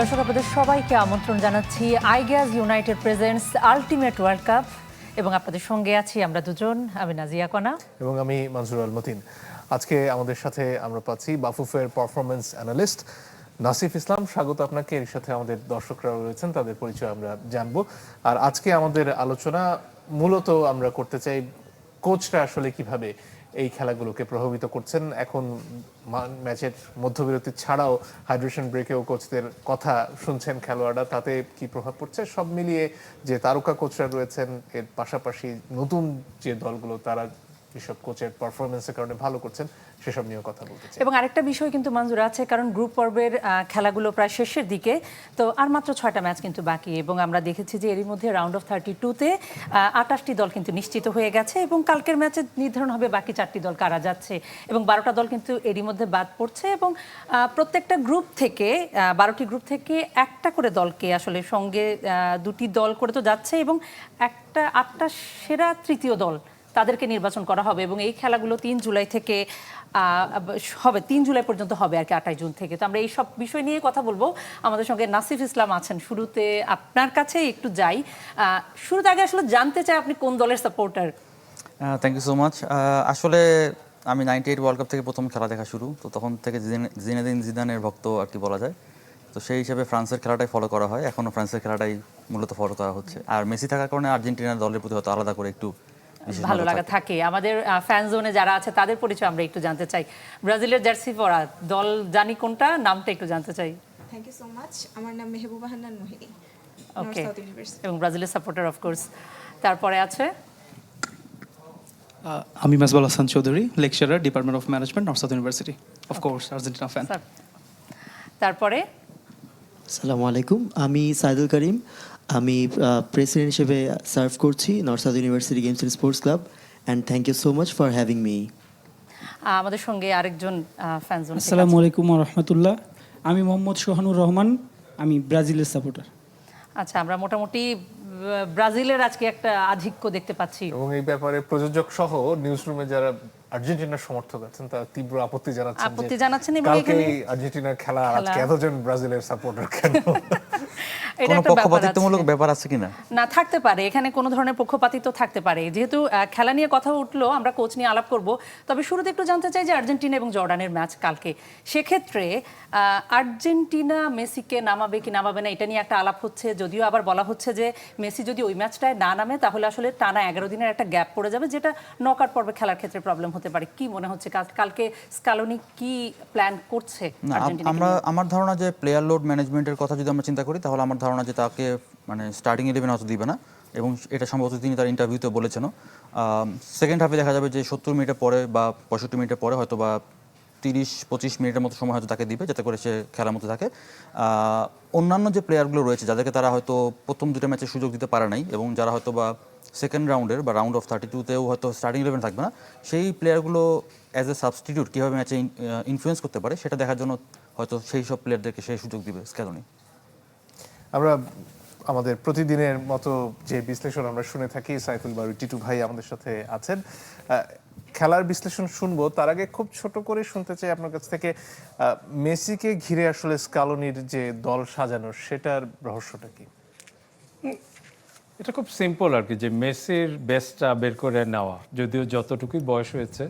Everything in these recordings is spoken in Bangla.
দর্শক আপনাদের সবাইকে আমন্ত্রণ জানাচ্ছি iGas United presents Ultimate World Cup এবং আপনাদের সঙ্গে আছি আমরা দুজন, আমি নাজিয়া কণা এবং আমি মনসুর আল মতিন। আজকে আমাদের সাথে আমরা পাচ্ছি বাফুফের পারফরমেন্স অ্যানালিস্ট নাসিফ ইসলাম। স্বাগত আপনাকে। এর সাথে আমাদের দর্শকরা রয়েছেন, তাদের পরিচয় আমরা জানবো। আর আজকে আমাদের আলোচনা মূলত আমরা করতে চাই কোচরা আসলে কিভাবে এই খেলাগুলোকে প্রভাবিত করছেন। এখন ম্যাচের মধ্যবিরতি ছাড়াও হাইড্রেশন ব্রেকেও কোচদের কথা শুনছেন খেলোয়াড়রা, তাতে কি প্রভাব পড়ছে সব মিলিয়ে যে তারকা কোচরা রয়েছেন, এর পাশাপাশি নতুন যে দলগুলো তারা যেসব কোচের পারফরমেন্সের কারণে ভালো করছেন সেসব নিয়েও কথা বলতে চাই। এবং আরেকটা বিষয় কিন্তু মঞ্জুর আছে, কারণ গ্রুপ পর্বের খেলাগুলো প্রায় শেষের দিকে, তো আর মাত্র 6টা ম্যাচ কিন্তু বাকি এবং আমরা দেখেছি যে এরই মধ্যে রাউন্ড অফ 32-তে 28টি দল কিন্তু নিশ্চিত হয়ে গেছে এবং কালকের ম্যাচে নির্ধারণ হবে বাকি 4টি দল কারা যাচ্ছে এবং 12টা দল কিন্তু এরই মধ্যে বাদ পড়ছে এবং প্রত্যেকটা গ্রুপ থেকে 12টি গ্রুপ থেকে একটা করে দলকে আসলে সঙ্গে 2টি দল করে তো যাচ্ছে এবং 8টা সেরা তৃতীয় দল তাদেরকে নির্বাচন করা হবে এবং এই খেলাগুলো 3 জুলাই থেকে হবে, 3 জুলাই পর্যন্ত হবে আর কি, 28 জুন থেকে। তো আমরা এই সব বিষয় নিয়ে কথা বলবো। আমাদের সঙ্গে নাসিফ ইসলাম আছেন। শুরুতে আপনার কাছে একটু যাই, শুরুতে আগে আসলে জানতে চাই আপনি কোন দলের supporter? Thank you so much. আসলে আমি 98 ওয়ার্ল্ড কাপ থেকে প্রথম খেলা দেখা শুরু, তো তখন থেকে জিনেদিন জিদানের ভক্ত আর কি বলা যায়। তো সেই হিসাবে ফ্রান্সের খেলাটাই ফলো করা হয়, এখনও ফ্রান্সের খেলাটাই মূলত ফলো করা হচ্ছে। আর মেসি থাকার কারণে আর্জেন্টিনার দলের প্রতি হয়তো আলাদা করে একটু ভালো লাগা থাকে। আমাদের ফ্যান জোনে যারা আছে তাদের পরিচয় আমরা একটু জানতে চাই। ব্রাজিলের জার্সি পরা দল জানি কোনটা, নামটা একটু জানতে চাই। Thank you so much. আমার নাম মেহবুবা হান্নান মোহিনী, ওকে, এবং ব্রাজিলের সাপোর্টার অফ কোর্স। তারপরে আছে আমি Mejbal Hasan Chowdhury, lecturer, department of management, North South University, of course Argentina fan. তারপরে আসসালামু আলাইকুম, আমি সাইদুল করিম, আমি প্রেসিডেন্ট হিসেবে সার্ভ করছি North South University games and sports club, and thank you so much for having me. আমাদের সঙ্গে আরেকজন ফ্যান জোন। আসসালামু আলাইকুম ওয়া রাহমাতুল্লাহ, আমি মোহাম্মদ সোহানুর রহমান, আমি ব্রাজিলের সাপোর্টার। আচ্ছা, আমরা মোটামুটি ব্রাজিলের আজকে একটা আধিক্য দেখতে পাচ্ছি এবং এই ব্যাপারে প্রযোজক সহ নিউজ রুমে যারা আর্জেন্টিনার সমর্থক আছেন তারা তীব্র আপত্তি জানাচ্ছেন এবং কালকে আর্জেন্টিনার খেলা আজকে এতজন ব্রাজিলের সাপোর্টার কেন? কোনো পক্ষপাতিত্বমূলক ব্যাপার আছে কিনা? না, থাকতে পারে, এখানে কোনো ধরনের পক্ষপাতিত্ব থাকতে পারে। যেহেতু খেলা নিয়ে কথা উঠলো, আমরা কোচ নিয়ে আলাপ করব। তবে শুরুতে একটু জানতে চাই যে আর্জেন্টিনা এবং জর্ডানের ম্যাচ কালকে, সেক্ষেত্রে আর্জেন্টিনা মেসিকে নামাবে কি নামাবে না এটা নিয়ে একটা আলাপ হচ্ছে। যদিও আবার বলা হচ্ছে যে মেসি যদি ওই ম্যাচটায় না নামে তাহলে আসলে টানা 11 দিনের একটা গ্যাপ পড়ে যাবে, যেটা নকআউট পর্বে খেলার ক্ষেত্রে প্রবলেম হতে পারে। কি মনে হচ্ছে কালকে স্কালোনি কি প্ল্যান করছে? আমার ধারণা যে প্লেয়ার লোড ম্যানেজমেন্টের কথা যদি আমরা চিন্তা করি তাহলে আমার ধারণা যে তাকে মানে স্টার্টিং 11 হয়তো দিবে না, এবং এটা সম্ভবত তিনি তার ইন্টারভিউতে বলেছেন। সেকেন্ড হাফে দেখা যাবে যে 70 মিনিটের পরে বা 65 মিনিটের পরে হয়তো বা 30-25 মিনিটের মতো সময় হয়তো তাকে দিবে, যাতে করে সে খেলার মধ্যে থাকে। অন্যান্য যে প্লেয়ারগুলো রয়েছে যাদেরকে তারা হয়তো প্রথম 2টা ম্যাচে সুযোগ দিতে পারে নাই এবং যারা হয়তো বা সেকেন্ড রাউন্ডের বা রাউন্ড অফ 32-তেও হয়তো স্টার্টিং 11 থাকবে না, সেই প্লেয়ারগুলো অ্যাজ এ সাবস্টিটিউট কীভাবে ম্যাচে ইনফ্লুয়েন্স করতে পারে সেটা দেখার জন্য হয়তো সেই সব প্লেয়ারদেরকে সেই সুযোগ দিবে স্ক্যালোনি। আমরা আমাদের প্রতিদিনের মতো যে বিশ্লেষণ আমরা শুনে থাকি, সাইফুল বারু টিটু ভাই আমাদের সাথে আছেন। খেলার বিশ্লেষণ শুনবো, তার আগে খুব ছোট করে শুনতে চাই আপনার কাছ থেকে মেসিকে ঘিরে আসলে স্কালোনির যে দল সাজানোর সেটার রহস্যটা কি? এটা খুব সিম্পল আর কি, যে মেসির বেস্টটা বের করে নেওয়া, যদিও যতটুকুই বয়স হয়েছে।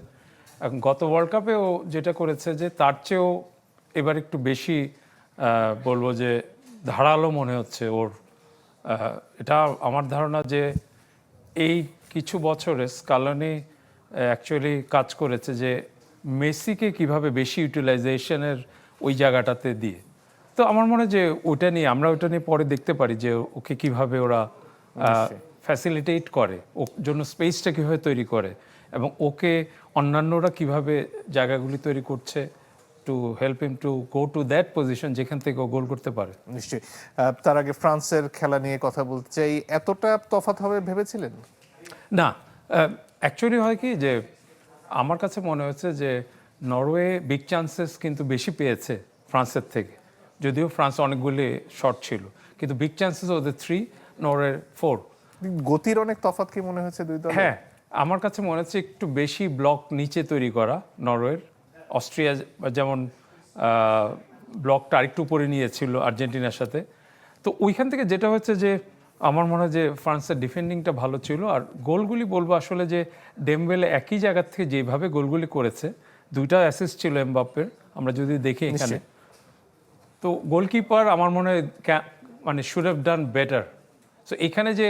এখন গত ওয়ার্ল্ড কাপেও যেটা করেছে যে তার চেয়েও এবার একটু বেশি বলবো যে ধারালো মনে হচ্ছে ওর। এটা আমার ধারণা যে এই কিছু বছরে স্কালোনি অ্যাকচুয়ালি কাজ করেছে যে মেসিকে কিভাবে বেশি ইউটিলাইজেশনের ওই জায়গাটাতে দিয়ে। তো আমার মনে হয় যে আমরা ওটা নিয়ে পরে দেখতে পারি যে ওকে কিভাবে ওরা ফ্যাসিলিটেট করে, ওর জন্য স্পেসটা কীভাবে তৈরি করে এবং ওকে অন্যান্যরা কিভাবে জায়গাগুলি তৈরি করছে to help him to go to that position যেখান থেকে ও গোল করতে পারে। নিশ্চয়ই। তার আগে ফ্রান্সের খেলা নিয়ে কথা বলতে চাই। এতটা তফাৎ হবে ভেবেছিলেন? না, অ্যাকচুয়ালি হয় কি যে আমার কাছে মনে হচ্ছে যে নরওয়ে বিগ চান্সেস কিন্তু বেশি পেয়েছে ফ্রান্সের থেকে, যদিও ফ্রান্স অনেকগুলি শট ছিল, কিন্তু বিগ চান্সেস ওদের 3, নরওয়ে 4। গতির অনেক তফাৎ কি মনে হচ্ছে দুই দল? হ্যাঁ, আমার কাছে মনে হচ্ছে একটু বেশি ব্লক নিচে তৈরি করা নরওয়ের। অস্ট্রিয়া যেমন ব্লকটা আরেকটু উপরে নিয়েছিল আর্জেন্টিনার সাথে। তো ওইখান থেকে যেটা হচ্ছে যে আমার মনে হয় যে ফ্রান্সের ডিফেন্ডিংটা ভালো ছিল। আর গোলগুলি বলবো আসলে যে ডেমবেলে একই জায়গা থেকে যেভাবে গোলগুলি করেছে, 2টা অ্যাসিস্ট ছিল এমবাপ্পের আমরা যদি দেখি এখানে। তো গোলকিপার আমার মনে হয় মানে should have done better. So এখানে যে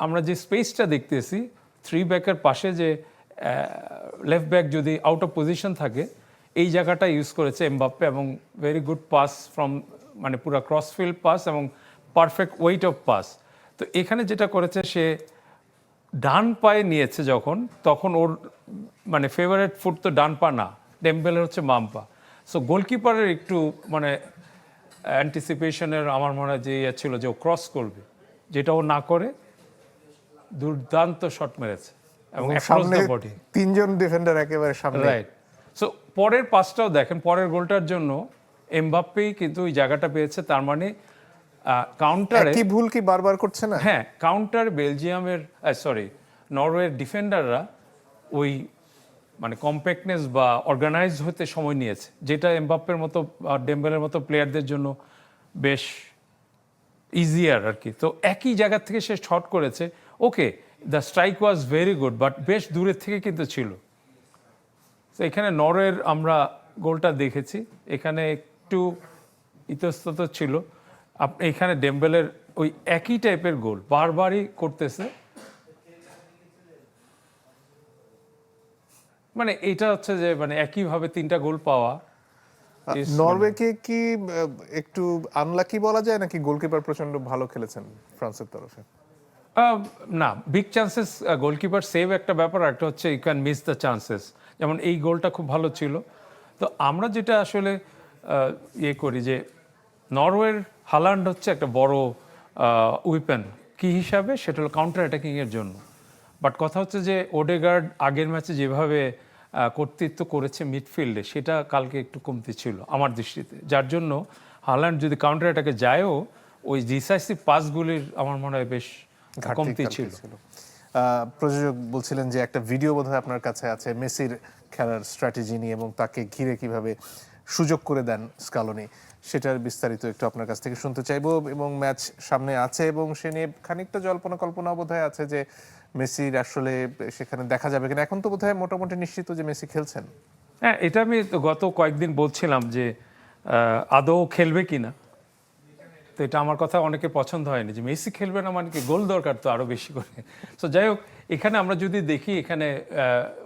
আমরা যে স্পেসটা দেখতেছি 3 ব্যাকের পাশে যে লেফট ব্যাক যদি আউট অফ পজিশন থাকে, এই জায়গাটা ইউজ করেছে এমবাপ্পে এবং ভেরি গুড পাস ফ্রম মানে পুরো ক্রসফিল্ড পাস এবং পারফেক্ট ওয়েট অফ পাস। তো এখানে যেটা করেছে সে ডান পায়ে নিয়েছে যখন, তখন ওর মানে ফেভারিট ফুট তো ডান পা না, ডেমবেলের হচ্ছে বাম পা। সো গোলকিপারের একটু মানে অ্যান্টিসিপেশনের আমার মনে হয় যে ইয়ে ছিল যে ও ক্রস করবে, যেটা ও না করে দুর্দান্ত শট মেরেছে এবং সামনে বডি 3জন ডিফেন্ডার একেবারে সামনে। রাইট। সো পরের পাসটাও দেখেন, পরের গোলটার জন্য এমবাপ্পেই কিন্তু ওই জায়গাটা পেয়েছে। তার মানে কাউন্টারে একই ভুল কি বারবার করছে না? হ্যাঁ, কাউন্টার বেলজিয়ামের নরওয়ের ডিফেন্ডাররা ওই মানে কম্প্যাক্টনেস বা অর্গানাইজ হতে সময় নিয়েছে, যেটা এমবাপ্পের মতো ডেম্বেলের মতো প্লেয়ারদের জন্য বেশ ইজিয়ার আর কি। তো একই জায়গা থেকে সে শট করেছে। Okay, the strike was very good, but বেশ দূরের থেকে কিন্তু ছিল। তো এখানে নরওয়ের আমরা গোলটা দেখেছি, এখানে একটু ইতস্তত ছিল। এখানে ডেম্বেলের ওই একই টাইপের গোল বারবারই করতেছে। মানে এটা হচ্ছে যে মানে একইভাবে 3টা গোল পাওয়া। নরওয়েকে কি একটু আনলাকি বলা যায় নাকি গোলকিপার প্রচন্ড ভালো খেলেছেন ফ্রান্সের তরফে? না, বিগ চান্সেস গোলকিপার সেভ একটা ব্যাপার, একটা হচ্ছে you can miss the chances. যেমন এই গোলটা খুব ভালো ছিল। তো আমরা যেটা আসলে ইয়ে করি যে নরওয়ের হালান্ড হচ্ছে একটা বড় উইপেন কি হিসাবে, সেটা হলো কাউন্টার অ্যাটাকিংয়ের জন্য। বাট কথা হচ্ছে যে ওডেগার্ড আগের ম্যাচে যেভাবে কর্তৃত্ব করেছে মিডফিল্ডে, সেটা কালকে একটু কমতি ছিল আমার দৃষ্টিতে, যার জন্য হালান্ড যদি কাউন্টার অ্যাটাকে যায়ও ওই ডিসাইসিভ পাসগুলির আমার মনে হয় বেশ কমতি ছিল। প্রযোজক বলছিলেন যে একটা ভিডিও বোধহয় আপনার কাছে আছে মেসির খেলার স্ট্র্যাটেজি নিয়ে এবং তাকে ঘিরে কিভাবে সুযোগ করে দেন স্কালোনি, সেটার বিস্তারিত একটু আপনার কাছ থেকে শুনতে চাইবো। এবং ম্যাচ সামনে আছে এবং সে নিয়ে খানিকটা জল্পনা কল্পনা বোধহয় আছে যে মেসির আসলে সেখানে দেখা যাবে কিনা। এখন তো বোধহয় মোটামুটি নিশ্চিত যে মেসি খেলছেন। হ্যাঁ, এটা আমি তো গত কয়েকদিন বলছিলাম যে আদৌ খেলবে কিনা। তো এটা আমার কথা অনেকে পছন্দ হয়নি যে মেসি খেলবে না মানে কি, গোল দরকার তো আরো বেশি করে। তো যাই হোক, এখানে আমরা যদি দেখি এখানে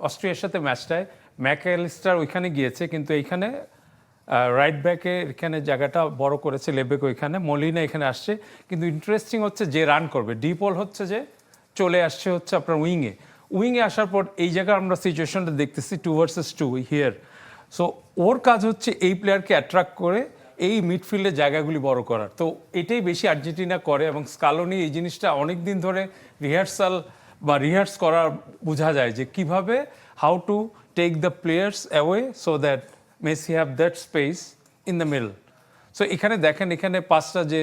অস্ট্রিয়ার সাথে ম্যাচটায় ম্যাকঅ্যালিস্টার ওইখানে গিয়েছে, কিন্তু এইখানে রাইট ব্যাকে এখানে জায়গাটা বড় করেছে, লেবেক ওইখানে, মলিনা এখানে আসছে। কিন্তু ইন্টারেস্টিং হচ্ছে যে রান করবে ডিপল হচ্ছে যে চলে আসছে হচ্ছে আপনার উইংয়ে আসার পর এই জায়গায় আমরা সিচুয়েশনটা দেখতেছি 2 ভার্সেস 2 হিয়ার। সো ওর কাজ হচ্ছে এই প্লেয়ারকে অ্যাট্রাক্ট করে এই মিডফিল্ডের জায়গাগুলি বড় করার। তো এটাই বেশি আর্জেন্টিনা করে এবং স্কালোনি এই জিনিসটা অনেক দিন ধরে রিহার্স করা বোঝা যায় যে কিভাবে how to take the players away so that Messi have that space in the middle. So এখানে দেখেন, এখানে পাসটা যে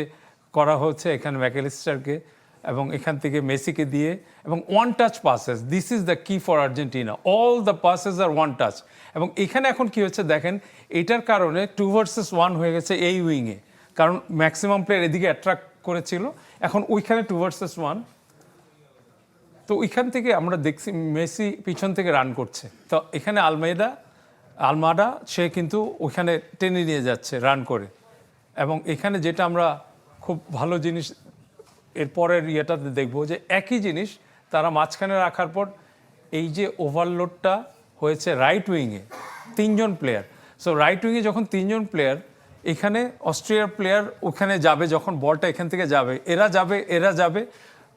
করা হচ্ছে এখানে ম্যাকঅ্যালিস্টারকে এবং এখান থেকে মেসিকে দিয়ে, এবং one touch passes, this is the key for Argentina, all the passes আর ওয়ান টাচ। এবং এখানে এখন কি হচ্ছে দেখেন, এটার কারণে 2 ভার্সেস 1 হয়ে গেছে এই উইংয়ে, কারণ ম্যাক্সিমাম প্লেয়ার এদিকে অ্যাট্রাক্ট করেছিল, এখন ওইখানে 2 ভার্সেস 1। তো ওইখান থেকে আমরা দেখছি মেসি পিছন থেকে রান করছে। তো এখানে আলমাডা সে কিন্তু ওইখানে টেনে নিয়ে যাচ্ছে রান করে। এবং এখানে যেটা আমরা খুব ভালো জিনিস এরপরের ইয়েটাতে দেখবো যে একই জিনিস তারা মাঝখানে রাখার পর এই যে ওভারলোডটা হয়েছে রাইট উইংয়ে 3জন প্লেয়ার। সো রাইট উইংয়ে যখন 3জন প্লেয়ার, এখানে অস্ট্রিয়ার প্লেয়ার ওখানে যাবে, যখন বলটা এখান থেকে যাবে এরা যাবে,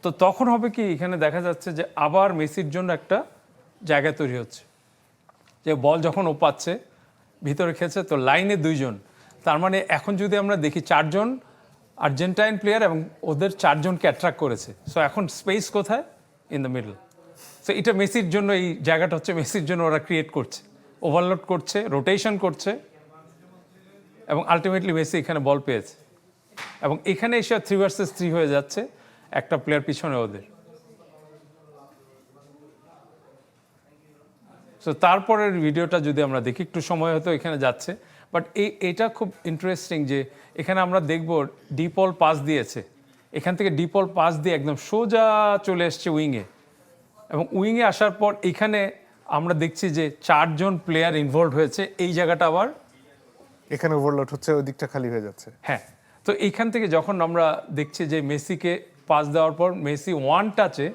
তো তখন হবে কি এখানে দেখা যাচ্ছে যে আবার মেসির জন্য একটা জায়গা তৈরি হচ্ছে, যে বল যখন ও পাচ্ছে ভিতরে খেলছে তো লাইনে 2জন, তার মানে এখন যদি আমরা দেখি 4জন আর্জেন্টাইন প্লেয়ার এবং ওদের 4জনকে অ্যাট্রাক্ট করেছে। সো এখন স্পেস কোথায়? In the middle. সো এটা মেসির জন্য, এই জায়গাটা হচ্ছে মেসির জন্য ওরা ক্রিয়েট করছে, ওভারলোড করছে, রোটেশন করছে, এবং আলটিমেটলি মেসি এখানে বল পেয়েছে এবং এখানে এসে 3 ভার্সেস 3 হয়ে যাচ্ছে, একটা প্লেয়ার পিছনে ওদের। সো তারপরের ভিডিওটা যদি আমরা দেখি, একটু সময় হয়তো এখানে যাচ্ছে, বাট এটা খুব ইন্টারেস্টিং যে এখানে আমরা দেখব ডিপল পাস দিয়েছে, এখান থেকে ডিপল পাস দিয়ে একদম সোজা চলে এসছে উইংয়ে, এবং উইংয়ে আসার পর এখানে আমরা দেখছি যে 4 জন প্লেয়ার ইনভলভ হয়েছে। এই জায়গাটা আবার এখানে ওভারলোড হচ্ছে, ওই দিকটা খালি হয়ে যাচ্ছে। হ্যাঁ, তো এইখান থেকে যখন আমরা দেখছি যে মেসিকে পাস দেওয়ার পর মেসি ওয়ান টাচে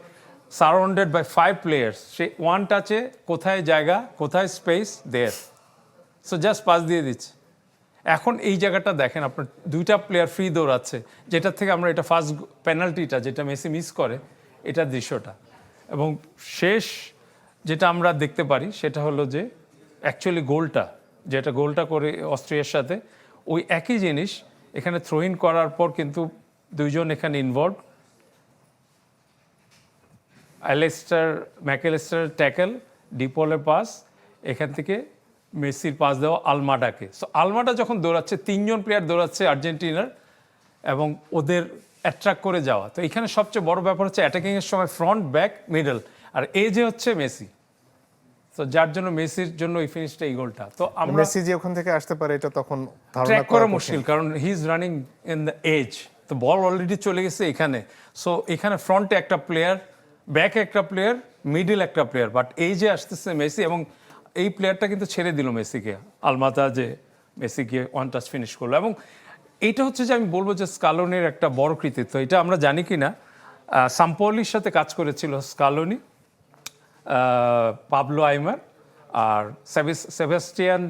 সারাউন্ডেড বাই 5 প্লেয়ার্স, সে ওয়ান টাচে কোথায় জায়গা, কোথায় space there, so just pass দিয়ে দিচ্ছে। এখন এই জায়গাটা দেখেন, আপনার 2টা প্লেয়ার ফ্রি দৌড়াচ্ছে, যেটার থেকে আমরা এটা ফার্স্ট পেনাল্টিটা যেটা মেসি মিস করে, এটা দৃশ্যটা। এবং শেষ যেটা আমরা দেখতে পারি সেটা হলো যে অ্যাকচুয়ালি গোলটা করে অস্ট্রিয়ার সাথে ওই একই জিনিস এখানে থ্রো ইন করার পর কিন্তু 2 জন এখানে ইনভলভ, ম্যাকেলেস্টার ট্যাকেল, ডিপলের পাস, এখান থেকে মেসির পাস দেওয়া আলমাডাকে। সো আলমাডা যখন দৌড়াচ্ছে, 3 জন প্লেয়ার দৌড়াচ্ছে আর্জেন্টিনার, এবং ওদের অ্যাট্রাক্ট করে যাওয়া। তো এখানে সবচেয়ে বড় ব্যাপার হচ্ছে অ্যাটাকিংয়ের সময় ফ্রন্ট, ব্যাক, মিডল, আর এই যে হচ্ছে মেসি। তো যার জন্য মেসির জন্য এই ফিনিশটা, এই গোলটা। তো আমরা মেসি যে ওখান থেকে আসতে পারে এটা তখন ধারণা ট্র্যাক করা করা কঠিন। মুশকিল, কারণ he is running in the edge, তো বল অলরেডি চলে গেছে এখানে। সো এখানে ফ্রন্টে একটা প্লেয়ার, ব্যাকে একটা প্লেয়ার, মিডল একটা প্লেয়ার, বাট এই যে আসতেছে মেসি, এবং এই প্লেয়ারটা কিন্তু ছেড়ে দিল মেসিকে, আলমাতা যে মেসিকে ওয়ান টাচ ফিনিশ করলো। এবং এইটা হচ্ছে যে আমি বলবো যে স্কালোনির একটা বড় কৃতিত্ব। এটা আমরা জানি কি না, সাম্পলির সাথে কাজ করেছিল স্কালোনি, পাবলো আইমার আর সেবাস্টিয়ান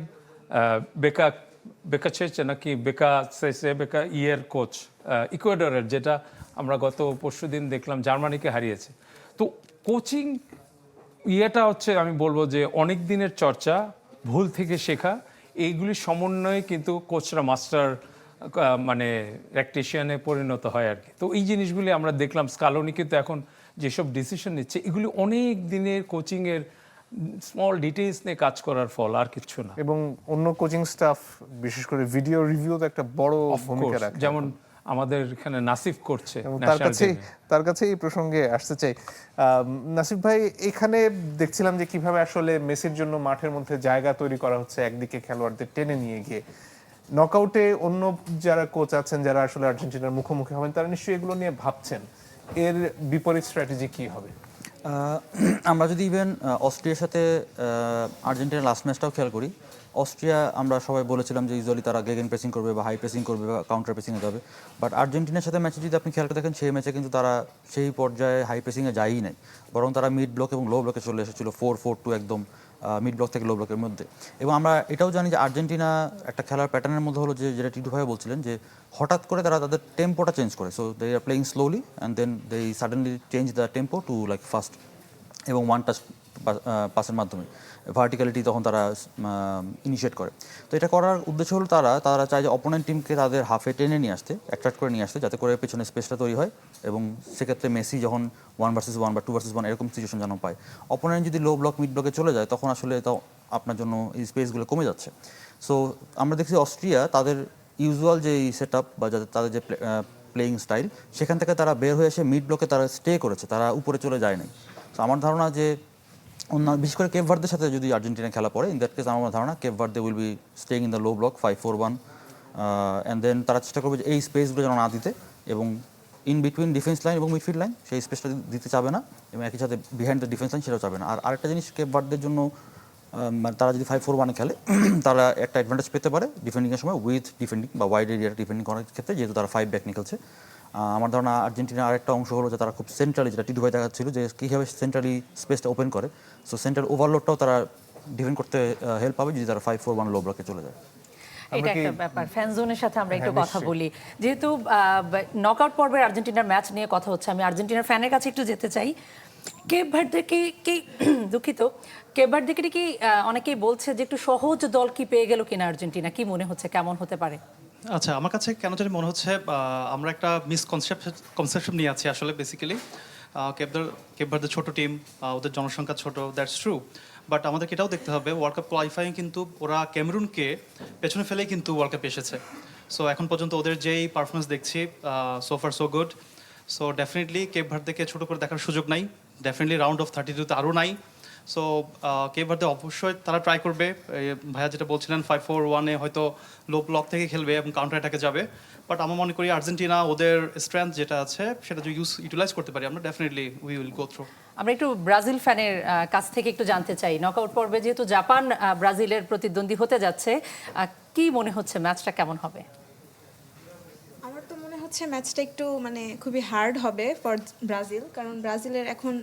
বেকাচেচে নাকি বেকা ইয়ের কোচ ইকুয়েডরের, যেটা আমরা গত পরশুদিন দেখলাম জার্মানিকে হারিয়েছে। তো কোচিং ইয়েটা হচ্ছে আমি বলবো যে অনেক দিনের চর্চা, ভুল থেকে শেখা, এইগুলির সমন্বয়ে কিন্তু কোচরা মাস্টার মানে প্র্যাকটিশিয়ানে পরিণত হয় আর কি। তো এই জিনিসগুলি আমরা দেখলাম স্কালোনি কিন্তু এখন যেসব ডিসিশন নিচ্ছে, এগুলি অনেক দিনের কোচিংয়ের স্মল ডিটেইলস নিয়ে কাজ করার ফল, আর কিছু না। এবং অন্য কোচিং স্টাফ বিশেষ করে ভিডিও রিভিউ তো একটা বড় ভূমিকা রাখে, যেমন আমাদের এখানে নাসিফ করছে এবং ন্যাশনাল তার কাছে এই প্রসঙ্গে আসতে চাই। নাসিফ ভাই, এখানে দেখছিলাম যে কিভাবে আসলে মেসির জন্য মাঠের মধ্যে জায়গা তৈরি করা হচ্ছে, একদিকে খেলোয়াড়দের টেনে নিয়ে গিয়ে। নকআউটে অন্য যারা কোচ আছেন, যারা আসলে আর্জেন্টিনার মুখোমুখি হবেন, তারা নিশ্চয়ই এগুলো নিয়ে ভাবছেন। এর বিপরীত স্ট্র্যাটেজি কি হবে? আমরা যদি ইভেন অস্ট্রিয়ার সাথে আর্জেন্টিনার লাস্ট ম্যাচটাও খেয়াল করি, অস্ট্রিয়া আমরা সবাই বলেছিলাম যে ইউজুয়ালি তারা গেগেন প্রেসিং করবে বা হাই প্রেসিং করবে বা কাউন্টার প্রেসিংয়ে যাবে, বাট আর্জেন্টিনার সাথে ম্যাচে যদি আপনি খেয়াল করে দেখেন, সেই ম্যাচে কিন্তু তারা সেই পর্যায়ে হাই প্রেসিংয়ে যায়ই নাই, বরং তারা মিড ব্লক এবং লো ব্লকে চলে এসেছিল, 4-4-2 একদম মিড ব্লক থেকে লো ব্লকের মধ্যে। এবং আমরা এটাও জানি যে আর্জেন্টিনা একটা খেলার প্যাটার্নের মধ্যে হলো যে, যেটা টিটু ভাই বলছিলেন, যে হঠাৎ করে তারা তাদের টেম্পোটা চেঞ্জ করে। So they are playing slowly and then they suddenly change the tempo to like fast, এবং ওয়ান টাচ পাসের মাধ্যমে ভার্টিক্যালিটি তখন তারা ইনিশিয়েট করে। তো এটা করার উদ্দেশ্য হলো তারা চায় যে অপোনেন্ট টিমকে তাদের হাফে টেনে নিয়ে আসতে, অ্যাট্রাক্ট করে নিয়ে আসতে, যাতে করে পেছনে স্পেসটা তৈরি হয়, এবং সেক্ষেত্রে মেসি যখন 1 বা 2 এরকম সিচুয়েশন যেন পায়। অপোনেন্ট যদি লো ব্লক মিড ব্লকে চলে যায়, তখন আসলে তো আপনার জন্য এই স্পেসগুলো কমে যাচ্ছে। সো আমরা দেখছি অস্ট্রিয়া তাদের ইউজুয়াল যে সেট আপ বা তাদের যে প্লেয়িং স্টাইল, সেখান থেকে তারা বের হয়ে এসে মিড ব্লকে তারা স্টে করেছে, তারা উপরে চলে যায় নাই। তো আমার ধারণা যে বিশেষ করে কেপ ভার্দের সাথে যদি আর্জেন্টিনা খেলা পড়ে, ইন দ্যাট কেস আমার ধারণা Cape will be staying in the low block 5-4-1, and then তারা চেষ্টা করবে যে এই স্পেসগুলো যেন না দিতে, এবং ইন বিটুইন ডিফেন্স লাইন এবং মিডফিল্ড লাইন সেই স্পেসটা দিতে চাবে না, এবং একই সাথে বিহাইন্ড দ্য ডিফেন্স লাইন সেটাও চাবে না। আর আরেকটা জিনিস, কেপ ভার্দের জন্য তারা যদি 5-4-1 খেলে, তারা একটা অ্যাডভান্টেজ পেতে পারে ডিফেন্ডিংয়ের সময় উইথ ডিফেন্ডিং বা ওয়াইড এরিয়া ডিফেন্ডিং করার ক্ষেত্রে, যেহেতু তারা 5 ব্যাক নিয়ে খেলছে। আমার ধারণা আর্জেন্টিনার আরেকটা অংশ হলো যে তারা খুব সেন্ট্রালি, যেটা টিটু ভাই দেখাচ্ছিল যে কীভাবে সেন্ট্রালি স্পেসটা ওপেন করে, সো সেন্ট্রাল ওভারলোডটাও তারা ডিফেন্ড করতে হেল্প পাবে যদি তারা 5-4-1 লো ব্লকে চলে যায়। এটা একটা ব্যাপার। ফ্যান জোনের সাথে আমরা একটু কথা বলি, যেহেতু নকআউট পর্বের আর্জেন্টিনার ম্যাচ নিয়ে কথা হচ্ছে, আমি আর্জেন্টিনার ফ্যানের কাছে একটু যেতে চাই। কেপ ভার্দে কি দুঃখিত, কেপ ভার্দে কি অনেকেই বলছে যে একটু সহজ দল কি পেয়ে গেল কিনা আর্জেন্টিনা, কি মনে হচ্ছে, কেমন হতে পারে? আচ্ছা, আমার কাছে কেন জানি মনে হচ্ছে আমরা একটা কনসেপশন নিয়ে আছি আসলে বেসিক্যালি। কেপ ভার্দে ছোট টিম, ওদের জনসংখ্যা ছোট, দ্যাটস ট্রু, বাট আমাদেরকে এটাও দেখতে হবে ওয়ার্ল্ড কাপ কোয়ালিফাইং কিন্তু ওরা ক্যামেরুনকে পেছনে ফেলেই কিন্তু ওয়ার্ল্ড কাপে এসেছে। সো এখন পর্যন্ত ওদের যেই পারফরমেন্স দেখছি, so far so good. So definitely Cape ভার্দেকে ছোটো করে দেখার সুযোগ নাই, ডেফিনেটলি রাউন্ড অফ 32-তে আরও নাই। সো কেপ ভার্দে অবশ্যই তারা ট্রাই করবে, ভাইয়া যেটা বলছিলেন 5-4-1-এ হয়তো লো ব্লক থেকে খেলবে এবং কাউন্টার অ্যাটাকে যাবে। বাট আমরা মনে করি আর্জেন্টিনা ওদের স্ট্রেংথ যেটা আছে সেটা যদি ইউটিলাইজ করতে পারি আমরা, definitely we will go through. আমরা একটু ব্রাজিল ফ্যানের কাছ থেকে একটু জানতে চাই, নকআউট পর্বে যেহেতু জাপান ব্রাজিলের প্রতিদ্বন্দ্বী হতে যাচ্ছে, কি মনে হচ্ছে ম্যাচটা কেমন হবে? আমার তো মনে হচ্ছে ম্যাচটা একটু মানে খুবই হার্ড হবে ফর ব্রাজিল, কারণ ব্রাজিলের এখন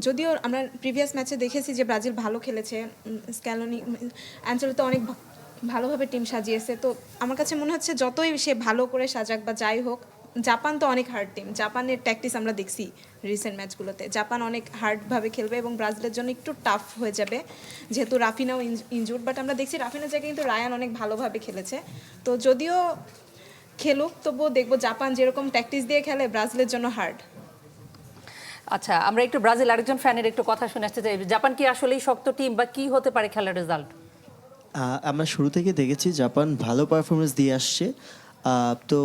যদিও আমরা প্রিভিয়াস ম্যাচে দেখেছি যে ব্রাজিল ভালো খেলেছে, স্ক্যালোনি অ্যাঞ্চেলোত্তি অনেক ভালোভাবে টিম সাজিয়েছে, তো আমার কাছে মনে হচ্ছে যতই সে ভালো করে সাজাক বা যাই হোক, জাপান তো অনেক হার্ড টিম, জাপানের ট্যাকটিস আমরা দেখছি রিসেন্ট ম্যাচগুলোতে, জাপান অনেক হার্ডভাবে খেলবে এবং ব্রাজিলের জন্য একটু টাফ হয়ে যাবে যেহেতু রাফিনাও ইনজুর্ড, বাট আমরা দেখছি রাফিনার জায়গায় কিন্তু রায়ান অনেক ভালোভাবে খেলেছে। তো যদিও খেলুক তবুও দেখবো জাপান যেরকম ট্যাকটিস দিয়ে খেলে ব্রাজিলের জন্য হার্ড। আচ্ছা, আমরা একটু ব্রাজিল আরেকজন ফ্যানের একটু কথা শুনে আসতে চাই, জাপান কি আসলেই শক্ত টিম বা কি হতে পারে খেলার রেজাল্ট? আমরা শুরু থেকে দেখেছি জাপান ভালো পারফরমেন্স দিয়ে আসছে, তো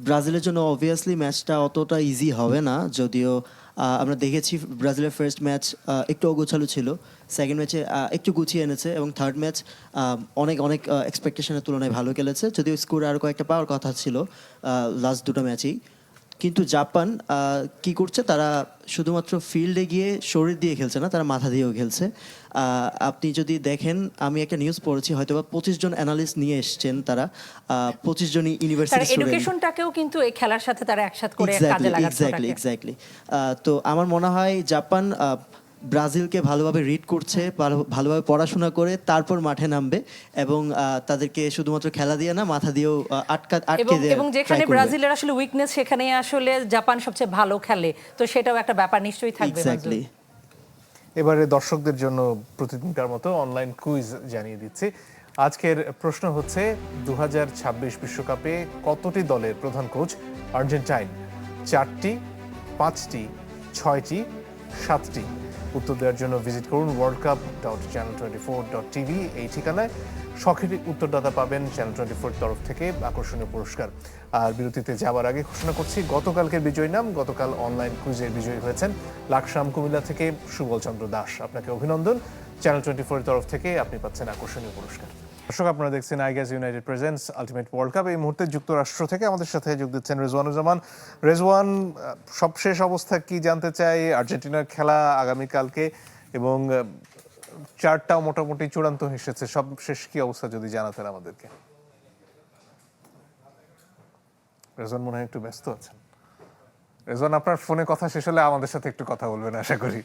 ব্রাজিলের জন্য অবভিয়াসলি ম্যাচটা অতটা ইজি হবে না, যদিও আমরা দেখেছি ব্রাজিলের ফার্স্ট ম্যাচ একটু অগোছালো ছিল, সেকেন্ড ম্যাচে একটু গুছিয়ে এনেছে এবং থার্ড ম্যাচ অনেক অনেক এক্সপেকটেশনের তুলনায় ভালো খেলেছে, যদিও স্কোর আরও কয়েকটা পাওয়ার কথা ছিল লাস্ট দুটো ম্যাচেই। কিন্তু জাপান কি করছে, তারা শুধুমাত্র ফিল্ডে গিয়ে শরীর দিয়ে খেলছে না, তারা মাথা দিয়েও খেলছে। আপনি যদি দেখেন, আমি একটা নিউজ পড়েছি, হয়তো বা 25 জন অ্যানালিস্ট নিয়ে এসছেন তারা, 25 জনই তার ইউনিভার্সিটি স্টুডেন্ট। এডুকেশনটাকেও কিন্তু এই খেলার সাথে তারা একসাথে করে কাজে লাগাচ্ছে। এক্স্যাক্টলি। তো আমার মনে হয় জাপান ব্রাজিলকে ভালোভাবে রিড করছে, ভালোভাবে পড়াশোনা করে তারপর মাঠে নামবে এবং তাদেরকে শুধুমাত্র খেলা দিয়ে না, মাথা দিয়েও আটকে দেয় এবং যেখানে ব্রাজিলের আসলে উইকনেস সেখানে আসলে জাপান সবচেয়ে ভালো খেলে, তো সেটাও একটা ব্যাপার নিশ্চয়ই থাকবে। এক্স্যাক্টলি। এবারে দর্শকদের জন্য প্রতিদিনকার মতো অনলাইন কুইজ জানিয়ে দিচ্ছি। আজকের প্রশ্ন হচ্ছে 2026 বিশ্বকাপে কতটি দলের প্রধান কোচ আর্জেন্টাইন? 4টি, 5টি, 6টি, 7টি? উত্তর দেওয়ার জন্য ভিজিট করুন worldcup.channel24.tv এই ঠিকানায়। সঠিক উত্তরদাতা পাবেন চ্যানেল 24 তরফ থেকে আকর্ষণীয় পুরস্কার। আর বিরতিতে যাওয়ার আগে ঘোষণা করছি গতকালকের বিজয়ী নাম। গতকাল অনলাইন কুইজের বিজয়ী হয়েছেন লাকসাম কুমিল্লা থেকে সুবল চন্দ্র দাস। আপনাকে অভিনন্দন। চ্যানেল 24 তরফ থেকে আপনি পাচ্ছেন আকর্ষণীয় পুরস্কার। দর্শক, আপনারা দেখছেন iGas United presents Ultimate World Cup. এই মুহূর্তে যুক্তরাষ্ট্র থেকে আমাদের সাথে যোগ দিচ্ছেন রেজওয়ানুজ্জামান। রেজওয়ান, সবশেষ অবস্থা কি জানতে চাই? আর্জেন্টিনার খেলা আগামীকালকে এবং চারটাও মোটামুটি চূড়ান্ত এসেছে, সব শেষ কি অবস্থা যদি জানাতেন আমাদেরকে। রেজওয়ান মনে হয় একটু ব্যস্ত আছেন। রেজওয়ান, আপনার ফোনে কথা শেষ হলে আমাদের সাথে একটু কথা বলবেন আশা করি।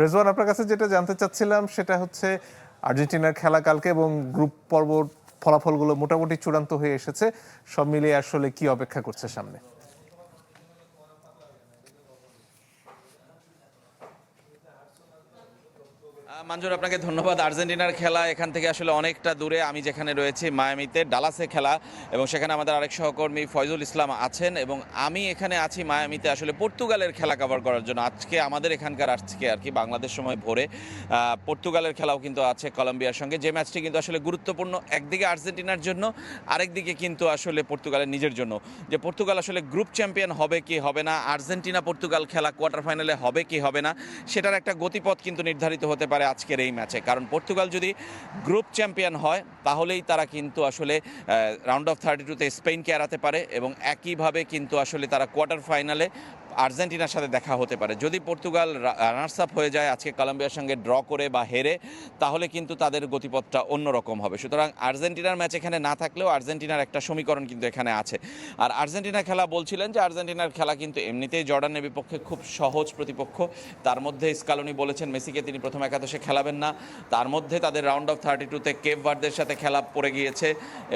রেজওয়ান, আপনার কাছে যেটা জানতে চাচ্ছিলাম সেটা হচ্ছে আর্জেন্টিনার খেলা কালকে এবং গ্রুপ পর্ব ফলাফলগুলো মোটামুটি চূড়ান্ত হয়ে এসেছে, সব মিলিয়ে আসলে কি অপেক্ষা করছে সামনে? মঞ্জুর, আপনাকে ধন্যবাদ। আর্জেন্টিনার খেলা এখান থেকে আসলে অনেকটা দূরে। আমি যেখানে রয়েছি মায়ামিতে, ডালাসে খেলা, এবং সেখানে আমাদের আরেক সহকর্মী ফয়জুল ইসলাম আছেন, এবং আমি এখানে আছি মায়ামিতে আসলে পর্তুগালের খেলা কভার করার জন্য। আজকে আমাদের এখানকার আজকে আর কি বাংলাদেশ সময় ভোরে পর্তুগালের খেলাও কিন্তু আছে কলম্বিয়ার সঙ্গে, যে ম্যাচটি কিন্তু আসলে গুরুত্বপূর্ণ একদিকে আর্জেন্টিনার জন্য, আরেকদিকে কিন্তু আসলে পর্তুগালের নিজের জন্য, যে পর্তুগাল আসলে গ্রুপ চ্যাম্পিয়ন হবে কি হবে না, আর্জেন্টিনা পর্তুগাল খেলা কোয়ার্টার ফাইনালে হবে কি হবে না, সেটার একটা গতিপথ কিন্তু নির্ধারিত হতে পারে আজকের এই ম্যাচে। কারণ পর্তুগাল যদি গ্রুপ চ্যাম্পিয়ন হয় তাহলেই তারা কিন্তু আসলে রাউন্ড অফ 32-তে স্পেনকে এড়াতে পারে, এবং একইভাবে কিন্তু আসলে তারা কোয়ার্টার ফাইনালে আর্জেন্টিনার সাথে দেখা হতে পারে। যদি পর্তুগাল রানার্স আপ হয়ে যায় আজকে কলম্বিয়ার সঙ্গে ড্র করে বা হেরে, তাহলে কিন্তু তাদের গতিপথটা অন্যরকম হবে। সুতরাং আর্জেন্টিনার ম্যাচ এখানে না থাকলেও আর্জেন্টিনার একটা সমীকরণ কিন্তু এখানে আছে। আর আর্জেন্টিনার খেলা বলছিলেন যে আর্জেন্টিনার খেলা কিন্তু এমনিতেই জর্ডানের বিপক্ষে খুব সহজ প্রতিপক্ষ। তার মধ্যে স্কালোনি বলেছেন মেসিকে তিনি প্রথম একাদশে খেলাবেন না। তার মধ্যে তাদের রাউন্ড অফ 32-তে কেপ ভার্দের সাথে খেলা পড়ে গিয়েছে,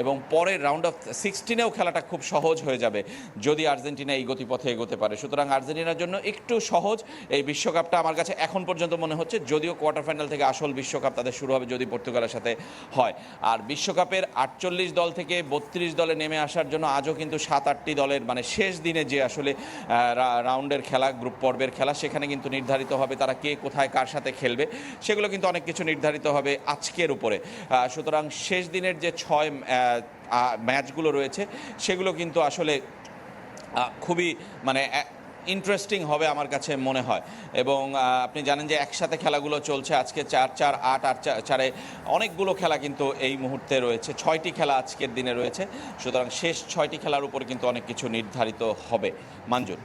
এবং পরের রাউন্ড অফ 16-এও খেলাটা খুব সহজ হয়ে যাবে যদি আর্জেন্টিনা এই গতিপথে এগোতে পারে। সুতরাং আর্জেন্টিনার জন্য একটু সহজ এই বিশ্বকাপটা আমার কাছে এখন পর্যন্ত মনে হচ্ছে, যদিও কোয়ার্টার ফাইনাল থেকে আসল বিশ্বকাপ তাদের শুরু হবে যদি পর্তুগালের সাথে হয়। আর বিশ্বকাপের 48 দল থেকে 32 দলে নেমে আসার জন্য আজও কিন্তু 7-8টি দলের মানে শেষ দিনে যে আসলে রাউন্ডের খেলা, গ্রুপ পর্বের খেলা, সেখানে কিন্তু নির্ধারিত হবে তারা কে কোথায় কার সাথে খেলবে, সেগুলো কিন্তু অনেক কিছু নির্ধারিত হবে আজকের উপরে। সুতরাং শেষ দিনের যে 6 ম্যাচগুলো রয়েছে সেগুলো কিন্তু আসলে খুবই মানে ইন্টারেস্টিং হবে আমার কাছে মনে হয়। এবং আপনি জানেন যে একসাথে খেলাগুলো চলছে আজকে 4-4, 8-8-4-4 অনেকগুলো খেলা কিন্তু এই মুহূর্তে রয়েছে। 6টি খেলা আজকের দিনে রয়েছে, সুতরাং শেষ 6টি খেলার উপর কিন্তু অনেক কিছু নির্ধারিত হবে। মঞ্জুর,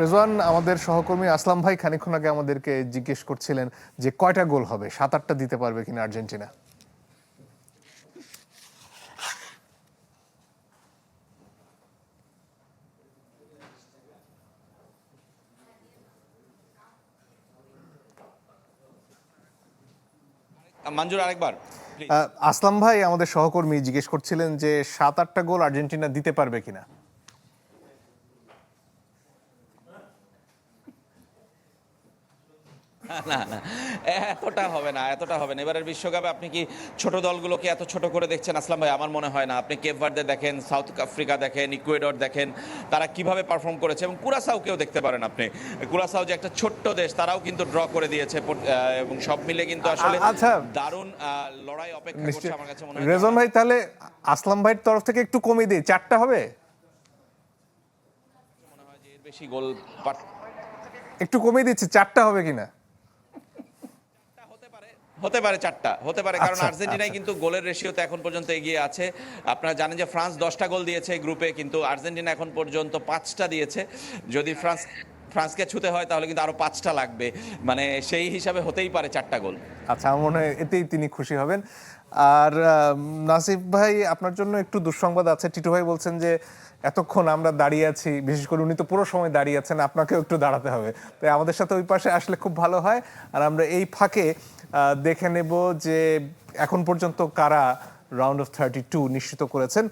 রেজওয়ান, আমাদের সহকর্মী আসলাম ভাই খানিকক্ষণ আগে আমাদেরকে জিজ্ঞেস করছিলেন যে কয়টা গোল হবে, 7-8টা দিতে পারবে কিনা আর্জেন্টিনা? মঞ্জুর আরেকবার প্লিজ। আসলাম ভাই আমাদের সহকর্মী জিজ্ঞেস করছিলেন যে 7-8টা গোল আর্জেন্টিনা দিতে পারবে কিনা। না না, এতটা হবে না, এতটা হবে না। এবারের বিশ্বকাপে আপনি কি ছোট দলগুলোকে এত ছোট করে দেখছেন আসলাম ভাই? আমার মনে হয় না। আপনি কেপ ভার্দে দেখেন, সাউথ আফ্রিকা দেখেন, ইকুয়েডর দেখেন, তারা কিভাবে পারফর্ম করেছে, এবং কুরাসাওকেও দেখতে পারেন আপনি। কুরাসাও যে একটা ছোট্ট দেশ, তারাও কিন্তু ড্র করে দিয়েছে, এবং সব মিলে কিন্তু আসলে আচ্ছা, দারুণ লড়াই অপেক্ষা করছে আমার কাছে মনে হয়। রেজন ভাই, তাহলে আসলাম ভাইয়ের তরফ থেকে একটু কমিয়ে দিই, 4টা হবে? মনে হয় যে এর বেশি গোল একটু কমিয়ে দিচ্ছি, 4টা হবে কিনা? হতে পারে 4টা, হতে পারে, কারণ আচ্ছা, আর্জেন্টিনাই কিন্তু গোলের রেশিওতে এখন পর্যন্ত এগিয়ে আছে। আপনারা জানেন যে ফ্রান্স 10টা গোল দিয়েছে গ্রুপে, কিন্তু আর্জেন্টিনা এখন পর্যন্ত 5টা দিয়েছে। যদি ফ্রান্সকে ছুতে হয় তাহলে কিন্তু আরো 5টা লাগবে, মানে সেই হিসাবে হতেই পারে 4টা গোল। আচ্ছা, আমার মনে হয় এতেই তিনি খুশি হবেন। আর নাসিফ ভাই, আপনার জন্য একটু দুঃসংবাদ আছে। টিটু ভাই বলছেন যে এতক্ষণ আমরা দাঁড়িয়ে আছি, বিশেষ করে উনি তো পুরো সময় দাঁড়িয়ে আছেন, আপনাকেও একটু দাঁড়াতে হবে। তাই আমাদের সাথে ওই পাশে আসলে খুব ভালো হয়। আর আমরা এই ফাঁকে দেখে নেব যে এখন পর্যন্ত কারা রাউন্ড অফ 32 নিশ্চিত করেছেন।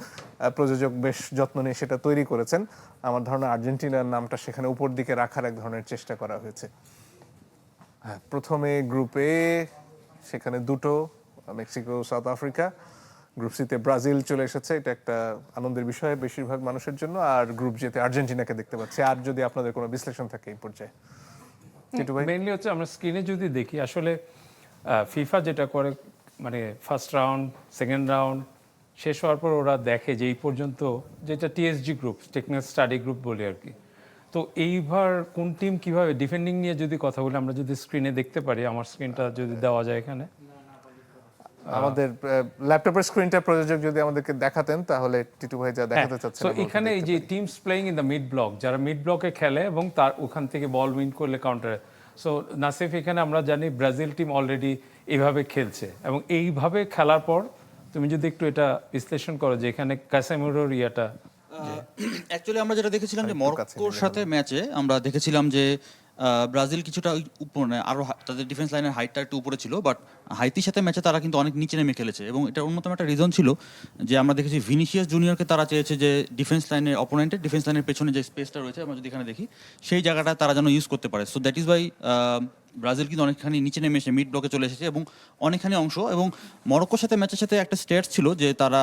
প্রযোজক বেশ যত্ন নিয়ে সেটা তৈরি করেছেন। আমার ধারণা আর্জেন্টিনার নামটা সেখানে উপর দিকে রাখার এক ধরনের চেষ্টা করা হয়েছে। হ্যাঁ, প্রথমে গ্রুপে সেখানে দুটো, মেক্সিকো, সাউথ আফ্রিকা। গ্রুপ সিতে ব্রাজিল চলে এসেছে, এটা একটা আনন্দের বিষয় বেশিরভাগ মানুষের জন্য। আর গ্রুপ জেতে আর্জেন্টিনাকে দেখতে পাচ্ছি। আর যদি আপনাদের কোনো বিশ্লেষণ থাকে এই পর্যায়ে, টিটু ভাই। মেইনলি হচ্ছে আমরা স্ক্রিনে যদি দেখি, আসলে ফিফা যেটা করে, মানে ফার্স্ট রাউন্ড, সেকেন্ড রাউন্ড শেষ হওয়ার পর ওরা দেখে যে এই পর্যন্ত, যেটা TSG group, technical study group বলি আর কি। তো এইবার কোন টিম কিভাবে ডিফেন্ডিং নিয়ে যদি কথা বলি, আমরা যদি স্ক্রিনে দেখতে পারি, আমার স্ক্রিনটা যদি দেওয়া যায় এখানে, আমাদের ল্যাপটপের স্ক্রিনটা প্রযোজক যদি আমাদেরকে দেখাতেন, তাহলে টিটু ভাই যা দেখাতে চাচ্ছেন। তো এখানে এই যে teams playing in the mid block, যারা মিড ব্লকে খেলে এবং তার ওখান থেকে বল উইন করলে কাউন্টারে। সো নাসিফ, এখানে আমরা জানি ব্রাজিল টিম অলরেডি এইভাবে খেলছে, এবং এইভাবে খেলার পর তুমি যদি একটু এটা বিশ্লেষণ করো যে এখানে কাসেমিরোর ইয়াটা। অ্যাকচুয়ালি আমরা যেটা দেখেছিলাম যে একটু কাছে মরক্কোর নিলে সাথে ম্যাচে আমরা দেখেছিলাম যে ব্রাজিল কিছুটা উপরে, আরো তাদের ডিফেন্স লাইনের হাইটটা একটু উপরে ছিল, বাট হাইতির সাথে ম্যাচে তারা কিন্তু অনেক নিচে নেমে খেলেছে। এবং এটার অন্যতম একটা রিজন ছিল যে আমরা দেখেছি ভিনিসিয়াস জুনিয়রকে তারা চেয়েছে যে ডিফেন্স লাইনের অপোনেন্টের ডিফেন্স লাইনের পেছনে যে স্পেসটা রয়েছে, আমরা যদি এখানে দেখি, সেই জায়গাটা তারা যেন ইউজ করতে পারে। So that is Y Brazil কিন্তু অনেকখানি নিচে নেমে এসে মিড ব্লকে চলে এসেছে এবং অনেকখানি অংশ। এবং মরক্কোর সাথে ম্যাচের সাথে একটা স্ট্যাটস ছিল যে তারা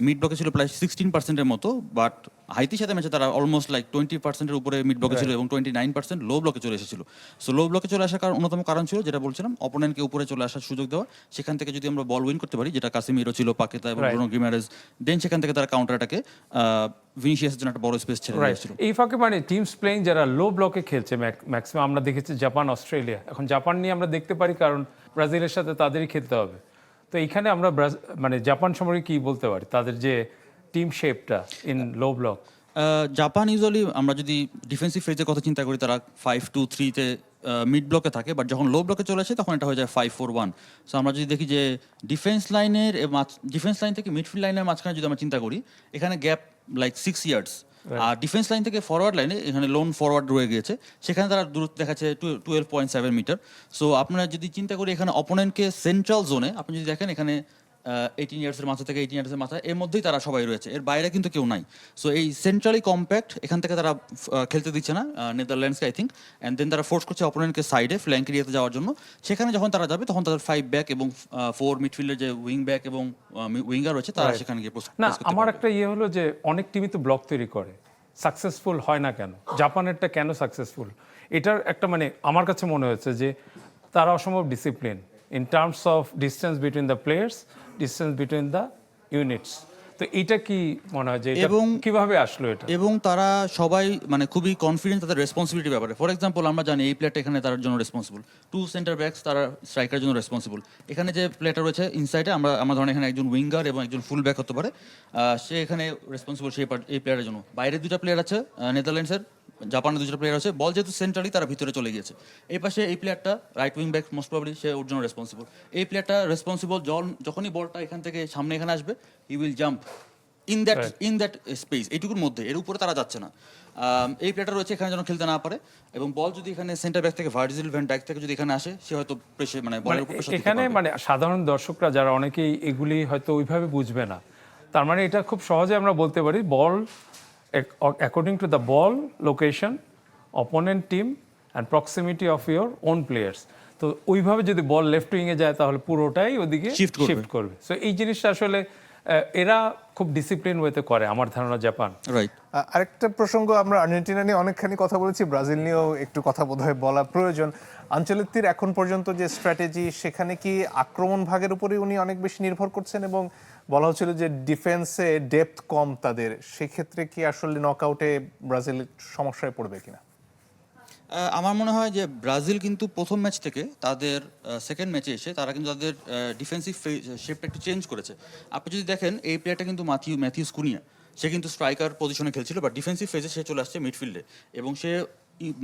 মিড ব্লকে ছিল প্রায় 16%-এর মতো, বাট হাইতির সাথে ম্যাচে তারা অলমোস্ট লাইক 20%-এর উপরে মিড ব্লকে ছিল এবং 29% লো ব্লকে চলে এসেছিল। সো লো ব্লকে চলে আসার অন্যতম কারণ ছিল, যেটা বলছিলাম, অপোনেন্টকে উপরে চলে আসার সুযোগ দেওয়া। সেখান থেকে যদি আমরা বল উইন করতে পারি, যেটা কাসেমিরো ছিল, পাকেতা এবং ব্রুনো গিমারেজ, দেন সেখান থেকে তারা কাউন্টারটাকে ভিনিসিয়াসের জন্য একটা বড় স্পেস ছেড়ে দিয়েছিল। এই ফাঁকে মানে টিমস প্লেইং যারা লো ব্লকে খেলছে ম্যাক্সিমাম আমরা দেখেছি জাপান, অস্ট্রেলিয়া। এখন জাপান নিয়ে আমরা দেখতে পারি, কারণ ব্রাজিলের সাথে তাদেরই খেলতে হবে। তো এইখানে আমরা মানে জাপান সম্পর্কে কি বলতে পারি, তাদের যে টিম শেপটা in low block? Japan usually আমরা যদি ডিফেন্সিভ ফেজের কথা চিন্তা করি, তারা 5-2-3-তে মিড ব্লকে থাকে, বাট যখন লো ব্লকে চলে আসে তখন এটা হয়ে যায় 5-4-1। সো আমরা যদি দেখি যে ডিফেন্স লাইন থেকে মিডফিল্ড লাইনের মাঝখানে যদি আমরা চিন্তা করি, এখানে গ্যাপ লাইক 6 ইয়ার্স। আর ডিফেন্স লাইন থেকে ফরওয়ার্ড লাইনে এখানে লোন ফরওয়ার্ড রয়ে গিয়েছে, সেখানে তারা দূরত্ব দেখাচ্ছে 12.7 মিটার। সো আপনারা যদি চিন্তা করি এখানে অপোনেন্টকে সেন্ট্রাল জোনে, আপনি যদি দেখেন এখানে 18 ইয়ার্সের মাথা থেকে 18 ইয়ার্সের মাথা, এর মধ্যেই তারা সবাই রয়েছে, এর বাইরে কিন্তু কেউ নাই। সো এই সেন্ট্রালি কম্প্যাক্ট এখান থেকে তারা খেলতে দিচ্ছে না নেদারল্যান্ডসকে, আই থিঙ্ক। অ্যান্ড দেন তারা ফোর্স করছে অপোনেন্টকে সাইডে ফ্ল্যাঙ্ক এরিয়াতে যাওয়ার জন্য। সেখানে যখন তারা যাবে তখন তাদের 5 ব্যাক এবং 4 মিডফিল্ডের যে উইং ব্যাক এবং উইঙ্গার রয়েছে, তারা সেখানে গিয়ে না, আমার একটা ইয়ে হলো যে অনেক টিমই তো ব্লক তৈরি করে, সাকসেসফুল হয় না কেন? জাপানেরটা কেন সাকসেসফুল? এটার একটা মানে আমার কাছে মনে হয়েছে যে তারা অসম্ভব discipline in terms of distance between the players, distance between the units. তো তো এটা কি মনে হয় যে এটা এবং- কিভাবে আসলো এটা? এবং তারা সবাই মানে খুবই কনফিডেন্ট তাদের রেসপন্সিবিলিটি ব্যাপারে। ফর এক্সাম্পল আমরা জানি এই প্লেয়ারটা এখানে তার জন্য রেসপন্সিবল, 2 সেন্টার ব্যাকস তারা স্ট্রাইকারের জন্য রেসপন্সিবল। এখানে যে প্লেয়ারটা রয়েছে ইনসাইডে আমরা ধরেন এখানে একজন উইঙ্গার এবং একজন ফুল ব্যাক হতে পারে, সে এখানে রেসপন্সিবল এই প্লেয়ারের জন্য। বাইরে 2টা প্লেয়ার আছে নেদারল্যান্ডসের, জাপানের 2টা প্লেয়ার আছে, বল যেহেতু সেন্ট্রালি তারা ভিতরে চলে গিয়েছে। এই পাশে এই প্লেয়ারটা right wing back most probably সে ওর জন্য রেসপন্সিবল। এই প্লেয়ারটা রেসপন্সিবল যখনই বলটা এখান থেকে সামনে এখানে আসবে he will jump in that space, এইটুকুর মধ্যে, এর উপরে তারা যাচ্ছে না। এই প্লেয়ারটা রয়েছে এখানে যেন খেলতে না পারে, এবং বল যদি এখানে সেন্টার ব্যাক থেকে ভার্জিল ভ্যান ডাইক থেকে যদি এখানে আসে, সে হয়তো মানে বলের উপর pressure দিতে এখানে পারবে। মানে সাধারণ দর্শকরা যারা অনেকেই এগুলি হয়তো ওইভাবে বুঝবে না, তার মানে এটা খুব সহজে আমরা বলতে পারি ball according to the ball location, opponent team and proximity of your own players. তো ওইভাবে যদি বল লেফট উইংয়ে যায় তাহলে পুরোটাই ওদিকে Shift করবে। শিফট করবে। সো এই জিনিসটা আসলে এরা খুব ডিসিপ্লিন ওয়েতে করে আমার ধারণা জাপান। রাইট। আরেকটা প্রসঙ্গ, আমরা আর্জেন্টিনা নিয়ে অনেকখানি কথা বলেছি, ব্রাজিল নিয়েও একটু কথা বোধহয় বলা প্রয়োজন। আঞ্চলিকটির এখন পর্যন্ত যে স্ট্র্যাটেজি, সেখানে কি আক্রমণ ভাগের উপরে উনি অনেক বেশি নির্ভর করছেন, এবং বলা হচ্ছিল যে ডিফেন্সে ডেপথ কম তাদের, সেক্ষেত্রে কি আসলে নকআউটে ব্রাজিল সমস্যায় পড়বে কিনা? আমার মনে হয় যে ব্রাজিল কিন্তু প্রথম ম্যাচ থেকে তাদের সেকেন্ড ম্যাচে এসে তারা কিন্তু তাদের ডিফেন্সিভ শেপটা একটু চেঞ্জ করেছে। আপনি যদি দেখেন এই প্লেয়ারটা কিন্তু ম্যাথিউস কুনিয়া, সে কিন্তু স্ট্রাইকার পজিশনে খেলছিল, বাট ডিফেন্সিভ ফেজে সে চলে আসছে মিডফিল্ডে, এবং সে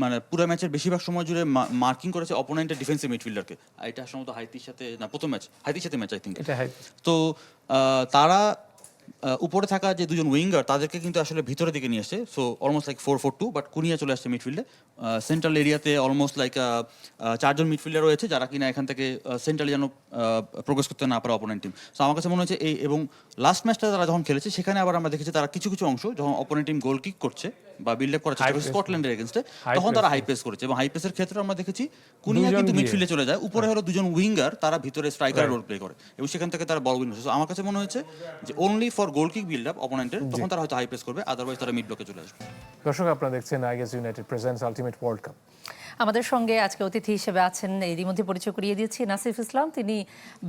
মানে পুরো ম্যাচের বেশিরভাগ সময় জুড়ে মার্কিং করেছে অপোনেন্টের ডিফেন্সিভ মিডফিল্ডারকে। এটা সম্ভবত হাইতির সাথে না, প্রথম ম্যাচ হাইতির সাথে ম্যাচ আই থিঙ্ক। এটা তো তারা উপরে থাকা যে দুজন উইঙ্গার তাদেরকে কিন্তু আসলে ভিতরের দিকে নিয়ে আসছে, so almost like 4-4-2, but Kunia চলে আসছে মিডফিল্ডে। সেন্ট্রাল এরিয়াতে অলমোস্ট লাইক 4জন মিডফিল্ডার রয়েছে যারা কিনা এখান থেকে সেন্ট্রালি যেন প্রোগ্রেস করতে না পারে অপোনেন্ট টিম। সো আমার কাছে মনে হচ্ছে এই, এবং লাস্ট ম্যাচটা তারা যখন খেলেছে সেখানে আবার আমরা দেখেছি তারা কিছু কিছু অংশ যখন অপোনেন্ট টিম গোল কিক করছে বা বিল্ড আপ করার চেষ্টা করছে স্কটল্যান্ডের এগেনস্টে, তখন তারা হাই প্রেস করেছে, এবং হাই প্রেসের ক্ষেত্রে আমরা দেখেছি কুনিয়া কিন্তু মিডফিল্ডে চলে যায়, উপরে হলো 2জন উইঙ্গার তারা ভিতরে স্ট্রাইকার রোল প্লে করে, এবং সেখান থেকে তারা বল উইন হচ্ছে। আমার কাছে মনে হয়েছে যে only for goal kick build up অপোনেন্টের, তখন তারা হয়তো হাই প্রেস করবে, আদারওয়াইজ তারা মিড ব্লকে চলে আসবে। দর্শক, আপনারা দেখছেন IS United presents Ultimate World Cup. আমাদের সঙ্গে আজকে অতিথি হিসেবে আছেন, এরই মধ্যে পরিচয় করিয়ে দিয়েছি, নাসিফ ইসলাম। তিনি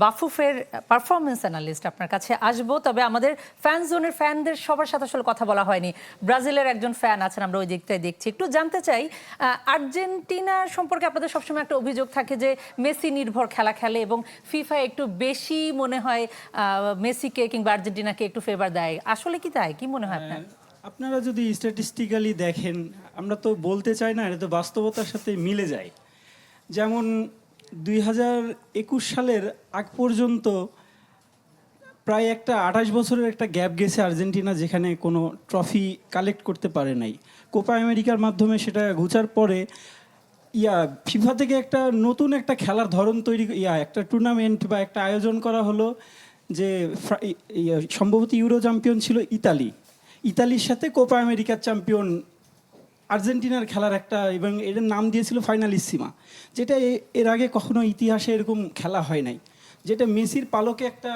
বাফুফের পারফরমেন্স অ্যানালিস্ট। আপনার কাছে আসবো, তবে আমাদের ফ্যান জোনের ফ্যানদের সবার সাথে আসলে কথা বলা হয়নি। ব্রাজিলের একজন ফ্যান আছেন, আমরা ওই দিকটাই দেখছি। একটু জানতে চাই, আর্জেন্টিনা সম্পর্কে আপনাদের সবসময় একটা অভিযোগ থাকে যে মেসি নির্ভর খেলা খেলে, এবং ফিফা একটু বেশি মনে হয় মেসিকে কিংবা আর্জেন্টিনাকে একটু ফেভার দেয়। আসলে কি তাই? কি মনে হয় আপনার? আপনারা যদি স্ট্যাটিস্টিক্যালি দেখেন, আমরা তো বলতে চাই না, এটা তো বাস্তবতার সাথে মিলে যায়। যেমন 2021 সালের আগ পর্যন্ত প্রায় একটা 28 বছরের একটা গ্যাপ গেছে আর্জেন্টিনা, যেখানে কোনো ট্রফি কালেক্ট করতে পারে নাই। কোপা আমেরিকার মাধ্যমে সেটা ঘুচার পরে ফিফা থেকে একটা নতুন একটা খেলার ধরন তৈরি, একটা টুর্নামেন্ট বা একটা আয়োজন করা হলো, যে সম্ভবত ইউরো চ্যাম্পিয়ন ছিল ইতালির সাথে কোপা আমেরিকার চ্যাম্পিয়ন আর্জেন্টিনার খেলার একটা, এবং এটার নাম দিয়েছিল ফাইনালিসিমা, যেটা এর আগে কখনো ইতিহাসে এরকম খেলা হয় নাই, যেটা মেসির পালকে একটা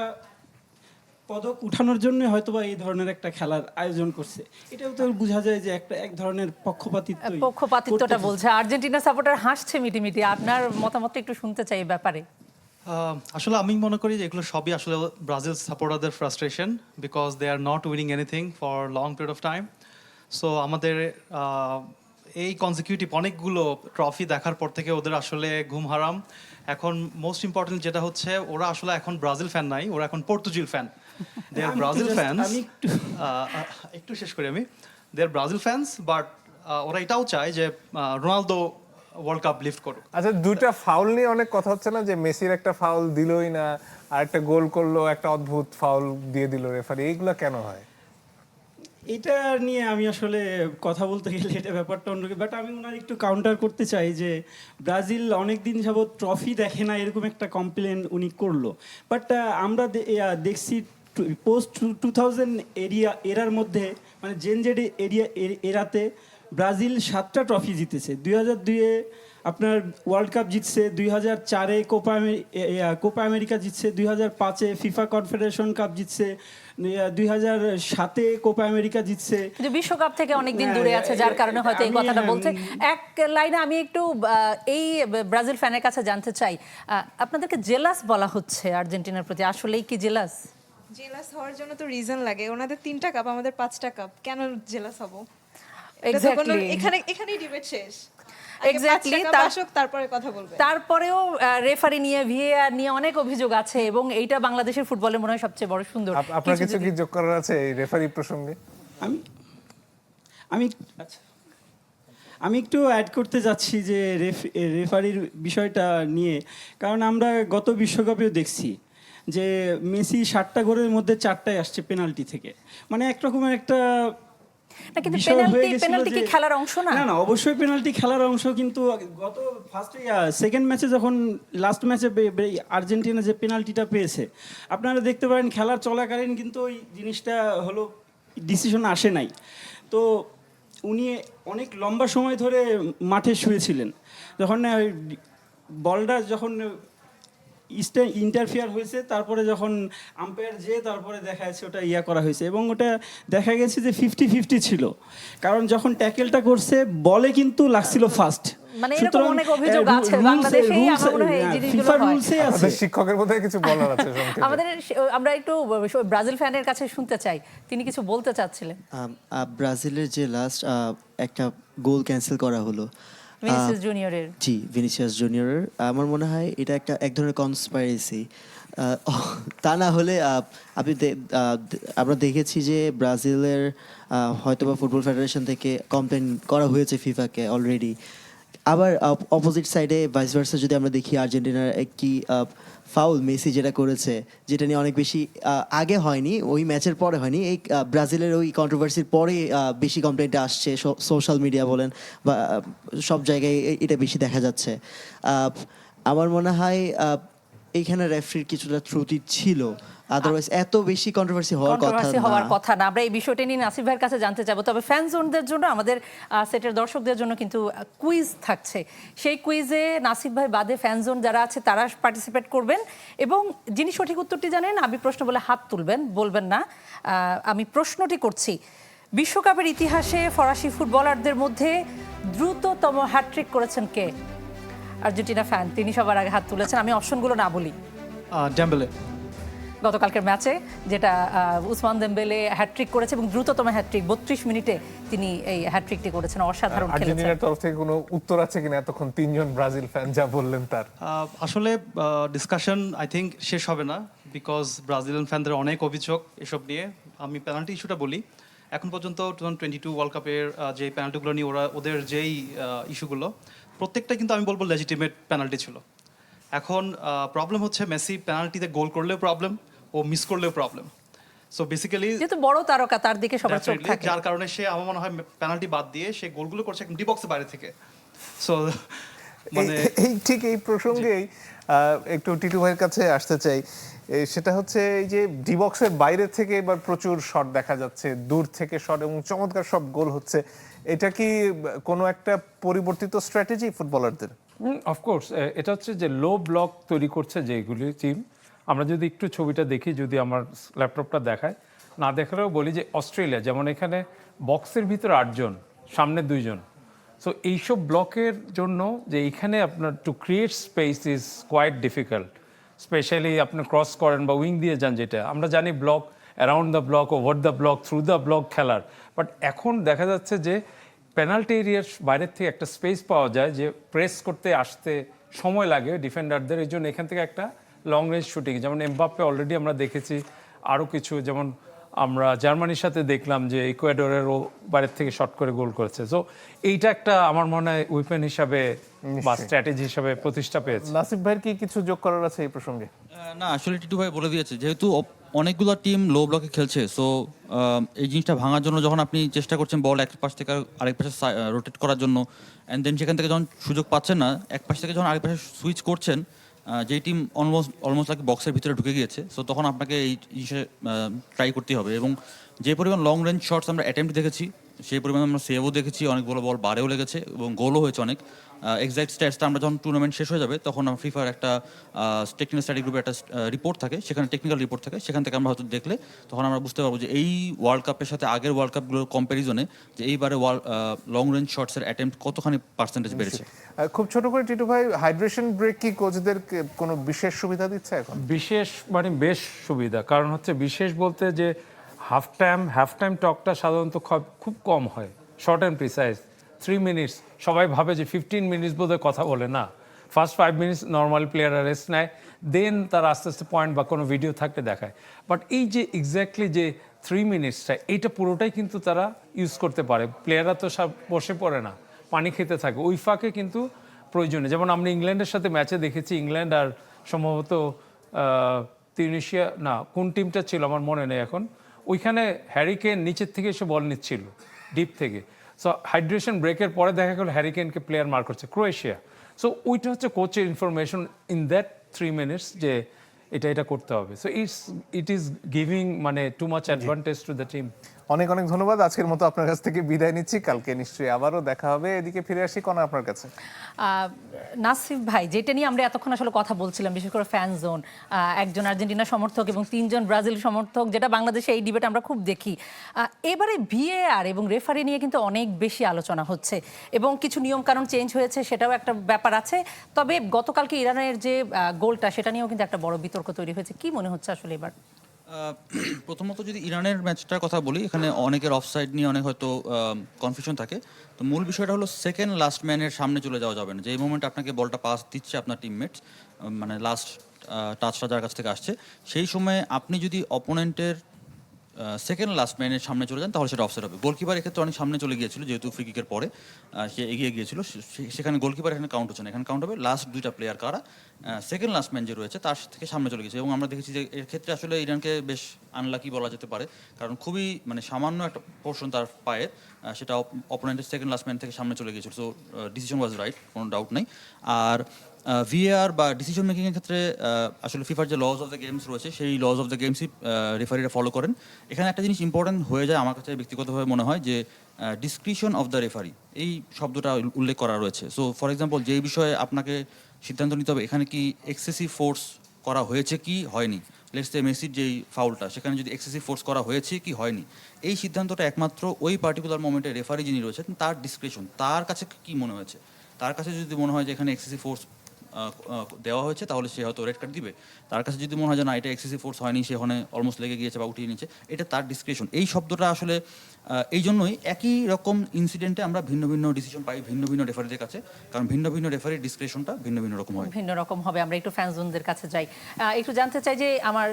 পদক উঠানোর জন্য হয়তোবা এই ধরনের একটা খেলার আয়োজন করছে। এটাও তো বোঝা যায় যে একটা এক ধরনের পক্ষপাতিত্বটা বলছে। আর্জেন্টিনা সাপোর্টার হাসছে মিটিমিটি। আপনার মতামত একটু শুনতে চাই এই ব্যাপারে। আসলে আমি মনে করি যে এগুলো সবই আসলে ব্রাজিল সাপোর্টারদের frustration, because they are not winning anything for long period of time. So আমাদের এই কনজিকিউটিভ অনেকগুলো ট্রফি দেখার পর থেকে ওদের আসলে ঘুম হারাম। এখন মোস্ট ইম্পর্টেন্ট যেটা হচ্ছে, ওরা আসলে এখন ব্রাজিল ফ্যান নাই, ওরা এখন পর্তুজিল ফ্যান। দে আর ব্রাজিল ফ্যান্স, একটু শেষ করি আমি। দে আর ব্রাজিল ফ্যান্স, বাট ওরা এটাও চায় যে রোনালদো ওয়ার্ল্ড কাপ লিফট করুক। আচ্ছা, 2টা ফাউল নিয়ে অনেক কথা হচ্ছে না, যে মেসির একটা ফাউল দিলই না, আর একটা গোল করলো, একটা অদ্ভুত ফাউল দিয়ে দিল রেফারি, এইগুলো কেন হয়? এটা নিয়ে আমি আসলে কথা বলতে গেলে এটা ব্যাপারটা অন্যকে, বাট আমি ওনার একটু কাউন্টার করতে চাই যে ব্রাজিল অনেক দিন যাবৎ ট্রফি দেখে না, এরকম একটা কমপ্লেন উনি করলো। বাট আমরা দেখছি পোস্ট 2000 এরার মধ্যে, মানে জেনজেড এরাতে ব্রাজিল 7টা ট্রফি জিতেছে। 2002-এ আপনার ওয়ার্ল্ড কাপ জিতছে, 2004-এ কোপা আমেরিকা জিতছে, 2005-এ ফিফা কনফেডারেশন কাপ জিতছে, 2007-এ কোপা আমেরিকা জিতছে। কিন্তু বিশ্বকাপ থেকে অনেকদিন দূরে আছে, যার কারণে হয়তো এই কথাটা বলছে। এক লাইনে আমি একটু এই ব্রাজিল ফ্যানের কাছে জানতে চাই, আপনাদেরকে জেলাস বলা হচ্ছে আর্জেন্টিনার প্রতি, আসলেই কি জেলাস? জেলাস হওয়ার জন্য তো রিজন লাগে, ওনাদের 3টা কাপ আমাদের 5টা কাপ, কেন জেলাস হব? Exactly. এখানেই ডিবেট শেষ। Exactly, তারপরে কথা বলবে। তারপরেও রেফারি নিয়ে ভিএআর নিয়ে অনেক অভিযোগ আছে এবং এইটা বাংলাদেশের ফুটবলে মনে হয় সবচেয়ে বড় সুন্দর। আপনার কিছু কি যোগ করার আছে এই রেফারি প্রসঙ্গে? আমি আমি আচ্ছা আমি একটু অ্যাড করতে যাচ্ছি যে রেফারির বিষয়টা নিয়ে, কারণ আমরা গত বিশ্বকাপেও দেখছি যে মেসি 7টা গোলের মধ্যে 4টাই আসছে পেনাল্টি থেকে, মানে একরকমের একটা না, কিন্তু বিষয় হয়ে গেছিল পেনাল্টি কি যে- খেলার অংশ না? না অবশ্যই পেনাল্টি খেলার অংশ, কিন্তু গত সেকেন্ড ম্যাচে যখন লাস্ট ম্যাচে আর্জেন্টিনা যে পেনাল্টিটা পেয়েছে, আপনারা দেখতে পারেন খেলার চলাকালীন কিন্তু ওই জিনিসটা হলো ডিসিশন আসে নাই। তো উনি অনেক লম্বা সময় ধরে মাঠে শুয়েছিলেন, যখন বলটা যখন ইন্টারফেয়ার হয়েছে, তারপরে যখন আম্পায়ার তারপরে দেখা যাচ্ছে ওটা করা হয়েছে, এবং ওটা দেখা গেছে যে 50-50 ছিল, কারণ যখন ট্যাকেলটা করছে বলে কিন্তু লাগছিল ফার্স্ট। মানে এরকম অনেক অভিযোগ আছে বাংলাদেশেই, আমার মনে হয় এই জিনিসগুলো হয়। আছে আমাদের শিক্ষকের মধ্যে কিছু বলার আছে সংক্ষেপে। আমরা একটু ব্রাজিল ফ্যানের কাছে শুনতে চাই, তিনি কিছু বলতে চাচ্ছিলেন। ব্রাজিলের যে লাস্ট একটা গোল ক্যান্সেল করা হলো ভিনিসিয়াস জুনিয়রের, জি ভিনিসিয়াস জুনিয়রের, আমার মনে হয় এটা এক ধরনের কনস্পাইরেসি। তা না হলে আমরা দেখেছি যে ব্রাজিলের হয়তোবা ফুটবল ফেডারেশন থেকে কমপ্লেন করা হয়েছে ফিফাকে অলরেডি। আবার অপোজিট সাইডে ভাইস ভার্সা যদি আমরা দেখি, আর্জেন্টিনার একটি ফাউল মেসি যেটা করেছে, যেটা নিয়ে অনেক বেশি আগে হয়নি, ওই ম্যাচের পরে হয়নি, এই ব্রাজিলের ওই কন্ট্রোভার্সির পরে বেশি কমপ্লেনটা আসছে, সোশ্যাল মিডিয়া বলেন বা সব জায়গায় এটা বেশি দেখা যাচ্ছে। আমার মনে হয় এইখানে রেফারির কিছুটা ত্রুটি ছিল, আদারওয়াইজ এত বেশি কন্ট্রোভার্সি হওয়ার কথা না। আমরা এই বিষয়টা নিয়ে নাসিফ ভাইয়ের কাছে জানতে চাবো, তবে ফ্যান জোনদের জন্য, আমাদের সেটের দর্শকদের জন্য কিন্তু কুইজ থাকছে। সেই কুইজে নাসিফ ভাই বাদে ফ্যান জোন যারা আছে তারা পার্টিসিপেট করবেন, এবং যিনি সঠিক উত্তরটি জানেন আমি প্রশ্ন বলে হাত তুলবেন, বলবেন না। আমি প্রশ্নটি করছি, বিশ্বকাপের ইতিহাসে ফরাসি ফুটবলারদের মধ্যে দ্রুততম হ্যাটট্রিক করেছেন কে? আর্জেন্টিনা ফ্যান, তিনি সবার আগে হাত তুলেছেন। আমি অপশনগুলো না বলি। ডেম্বেলে। গতকালকের ম্যাচে যেটা উসমান দেমবেলে হ্যাটট্রিক করেছে, এবং দ্রুততম হ্যাটট্রিক 32 মিনিটে তিনি এই হ্যাটট্রিকটি করেছেন, অসাধারণ খেলেছেন। আর্জেন্টিনার তরফ থেকে কোনো উত্তর আছে কিনা এতক্ষণ তিনজন ব্রাজিল ফ্যান যা বললেন তার? আসলে ডিসকাশন আই থিঙ্ক শেষ হবে না, বিকজ ব্রাজিলিয়ান ফ্যানদের অনেক অভিযোগ এসব নিয়ে। আমি পেনাল্টি ইস্যুটা বলি, এখন পর্যন্ত 2022 ওয়ার্ল্ড কাপের যে পেনাল্টিগুলো নিয়ে ওদের যেই ইস্যুগুলো, প্রত্যেকটা কিন্তু আমি বলবো লেজিটিমেট পেনাল্টি ছিল। এখন প্রবলেম হচ্ছে মেসি পেনাল্টিতে গোল করলেও প্রবলেম, ও মিস করলেও প্রবলেম। সো বেসিক্যালি যেহেতু বড় তারকা, তার দিকে সবার চোখ থাকে, যার কারণে সে আমার মনে হয় পেনাল্টি বাদ দিয়ে সে গোলগুলো করছে একদম ডি বক্সের বাইরে থেকে। সো মানে ঠিক এই প্রসঙ্গেই একটু টিটু ভাইয়ের কাছে আসতে চাই। সেটা হচ্ছে এই যে ডি বক্সের বাইরে থেকে এবার প্রচুর শট দেখা যাচ্ছে, দূর থেকে শট, এবং চমৎকার সব গোল হচ্ছে। এটা কি কোনো একটা পরিবর্তিত স্ট্র্যাটেজি ফুটবলারদের? অফকোর্স, এটা হচ্ছে যে লো ব্লক তৈরি করছে যেগুলি টিম। আমরা যদি একটু ছবিটা দেখি, যদি আমার ল্যাপটপটা দেখায়, না দেখালেও বলি যে অস্ট্রেলিয়া যেমন এখানে বক্সের ভিতরে 8 জন, সামনে 2 জন। সো এইসব ব্লকের জন্য যে এইখানে আপনার to create space is quite difficult, specially আপনি ক্রস করেন বা উইং দিয়ে যান, যেটা আমরা জানি block, around the block, over the block, through the block খেলার। বাট এখন দেখা যাচ্ছে যে পেনাল্টি এরিয়ার বাইরের থেকে একটা স্পেস পাওয়া যায়, যে প্রেস করতে আসতে সময় লাগে ডিফেন্ডারদের, এই জন্য এখান থেকে একটা লং রেঞ্জ শুটিং, যেমন এমবাপ্পে অলরেডি আমরা দেখেছি, আরও কিছু, যেমন আমরা জার্মানির সাথে দেখলাম যে ইকুয়েডরের ও বাইরের থেকে শট করে গোল করেছে। সো এইটা একটা আমার মনে হয় উইপেন হিসাবে বা স্ট্র্যাটেজি হিসাবে প্রতিষ্ঠা পেয়েছে। নাসিফ ভাইয়ের কি কিছু যোগ করার আছে এই প্রসঙ্গে? না, আসলে টিটু ভাই বলে দিয়েছে, যেহেতু অনেকগুলো টিম লো ব্লকে খেলছে, সো এই জিনিসটা ভাঙার জন্য যখন আপনি চেষ্টা করছেন বল এক পাশ থেকে আরেক পাশে রোটেট করার জন্য, অ্যান্ড দেন সেখান থেকে যখন সুযোগ পাচ্ছেন না, এক পাশ থেকে যখন আরেক পাশে সুইচ করছেন, যেই টিম অলমোস্ট লাইক বক্সের ভিতরে ঢুকে গিয়েছে, সো তখন আপনাকে এই জিনিসে ট্রাই করতে হবে। এবং যে পরিমাণ লং রেঞ্জ শটস আমরা অ্যাটেম্প্ট দেখেছি সেই পরিমাণে আমরা সেভও দেখেছি, অনেক বড় বল বারেও লেগেছে এবং গোলও হয়েছে অনেক। এক্সাক্ট স্ট্যাটসটা আমরা যখন টুর্নামেন্ট শেষ হয়ে যাবে তখন ফিফার একটা টেকনিক্যাল স্টাডি গ্রুপের একটা রিপোর্ট থাকে, সেখানে টেকনিক্যাল রিপোর্ট থাকে, সেখান থেকে আমরা হয়তো দেখলে তখন আমরা বুঝতে পারবো যে এই ওয়ার্ল্ড কাপের সাথে আগের ওয়ার্ল্ড কাপগুলোর কম্প্যারিজনে যে এইবারে লং রেঞ্জ শটসের অ্যাটেম্প্ট কতখানি পার্সেন্টেজ বেড়েছে। খুব ছোট করে টিটু ভাই, হাইড্রেশন ব্রেক কি কোচদের কোনো বিশেষ সুবিধা দিচ্ছে এখন? বিশেষ মানে বেশ সুবিধা, কারণ হচ্ছে বিশেষ বলতে যে হাফ টাইম টকটা সাধারণত খুব কম হয়, শর্ট অ্যান্ড প্রিসাইজ 3 মিনিটস। সবাই ভাবে যে 15 মিনিটস বোধহয় কথা বলে, না, ফার্স্ট 5 মিনিটস নর্মাল প্লেয়াররা রেস্ট নেয়, দেন তার আস্তে আস্তে পয়েন্ট বা কোনো ভিডিও থাকলে দেখায়। বাট এই যে এক্স্যাক্টলি যে 3 মিনিটসটা, এইটা পুরোটাই কিন্তু তারা ইউজ করতে পারে। প্লেয়াররা তো সব বসে পড়ে না, পানি খেতে থাকে, ওই ফাঁকে কিন্তু প্রয়োজনে। যেমন আমরা ইংল্যান্ডের সাথে ম্যাচে দেখেছি, ইংল্যান্ড আর সম্ভবত তিউনিশিয়া, না কোন টিমটা ছিল আমার মনে নেই এখন, ওইখানে হ্যারি কেন নিচের থেকে এসে বল নিচ্ছিল ডিপ থেকে। সো হাইড্রেশন ব্রেকের পরে দেখা গেল হ্যারি কেনকে প্লেয়ার মার করছে ক্রোয়েশিয়া। সো ওইটা হচ্ছে কোচের ইনফরমেশন ইন দ্যাট 3 মিনিটস যে এটা করতে হবে। সো ইট ইজ গিভিং মানে too much advantage to the team. অনেক অনেক ধন্যবাদ। আজকের মতো আপনার কাছ থেকে বিদায় নিচ্ছি, কালকে নিশ্চয়ই আবারও দেখা হবে। এদিকে ফিরে আসি কোন আপনার কাছে। নাসিফ ভাই, যেটা নিয়ে আমরা এতক্ষণ আসলে কথা বলছিলাম, বিশেষ করে ফ্যান জোন, একজন আর্জেন্টিনা সমর্থক এবং 3 জন ব্রাজিল সমর্থক, যেটা বাংলাদেশে এই ডিবেট আমরা খুব দেখি। এবারে VAR এবং রেফারি নিয়ে কিন্তু অনেক বেশি আলোচনা হচ্ছে এবং কিছু নিয়মকানুন চেঞ্জ হয়েছে, সেটাও একটা ব্যাপার আছে। তবে গতকালকে ইরানের যে গোলটা, সেটা নিয়েও কিন্তু একটা বড় বিতর্ক তৈরি হয়েছে। কি মনে হচ্ছে আসলে এবার? প্রথমত যদি ইরানের ম্যাচটার কথা বলি, এখানে অনেকের অফসাইড নিয়ে অনেক হয়তো কনফিউশন থাকে। তো মূল বিষয়টা হলো সেকেন্ড লাস্ট ম্যানের সামনে চলে যাওয়া যাবে না। যে এই মোমেন্টে আপনাকে বলটা পাস দিচ্ছে আপনার টিমমেটস, মানে লাস্ট টাচটা যার কাছ থেকে আসছে, সেই সময় আপনি যদি অপোনেন্টের সেকেন্ড লাস্ট ম্যানের সামনে চলে যান তাহলে সেটা অফসাইড হবে। গোলকিপার এক্ষেত্রে অনেক সামনে চলে গিয়েছিল, যেহেতু ফ্রি কিকের পরে সে এগিয়ে গিয়েছিল, সেখানে গোলকিপার এখানে কাউন্ট হচ্ছে না। এখানে কাউন্ট হবে লাস্ট 2টা প্লেয়ার কারা সেকেন্ড লাস্ট ম্যান যে রয়েছে তার থেকে সামনে চলে গেছে। এবং আমরা দেখেছি যে এর ক্ষেত্রে আসলে ইরানকে বেশ আনলাকি বলা যেতে পারে, কারণ খুবই মানে সামান্য একটা পোর্শন তার পায়ের সেটা অপোনেন্টের সেকেন্ড লাস্ট ম্যান থেকে সামনে চলে গিয়েছিল। সো ডিসিশন ওয়াজ রাইট, কোনো ডাউট নেই। আর VAR বা ডিসিশন মেকিংয়ের ক্ষেত্রে আসলে ফিফার যে লজ অফ দ্য গেমস রয়েছে, সেই লজ অফ দ্য গেমসই রেফারিরা ফলো করেন। এখানে একটা জিনিস ইম্পর্টেন্ট হয়ে যায় আমার কাছে ব্যক্তিগতভাবে মনে হয়, যে ডিসক্রিশন অফ দ্য রেফারি, এই শব্দটা উল্লেখ করা রয়েছে। সো ফর এক্সাম্পল, যেই বিষয়ে আপনাকে সিদ্ধান্ত নিতে হবে এখানে কি এক্সেসিভ ফোর্স করা হয়েছে কি হয়নি, লেটস সে মেসির যেই ফাউলটা, সেখানে যদি এক্সেসিভ ফোর্স করা হয়েছে কি হয়নি, এই সিদ্ধান্তটা একমাত্র ওই পার্টিকুলার মোমেন্টে রেফারি যিনি রয়েছেন তার ডিসক্রিশন, তার কাছে কি মনে হয়েছে। তার কাছে যদি মনে হয় যে এখানে এক্সেসিভ ফোর্স দেওয়া হয়েছে তাহলে সে হয়তো রেড কার্ড দিবে। তার কাছে যদি মনে হয় যে না, এটা এক্সেসিভ ফোর্স হয়নি, সে ওখানে অলমোস্ট লেগে গিয়েছে বা উঠিয়ে নিচ্ছে, এটা তার ডিসক্রিশন। এই শব্দটা আসলে এই জন্যই একই রকম ইনসিডেন্টে আমরা ভিন্ন ভিন্ন ডিসিশন পাই ভিন্ন ভিন্ন রেফারিদের কাছে, কারণ ভিন্ন ভিন্ন রেফারির ডিসক্রিশনটা ভিন্ন ভিন্ন রকম হয়, ভিন্ন রকম হবে। আমরা একটু ফ্যান জোনদের কাছে যাই, একটু জানতে চাই যে আমার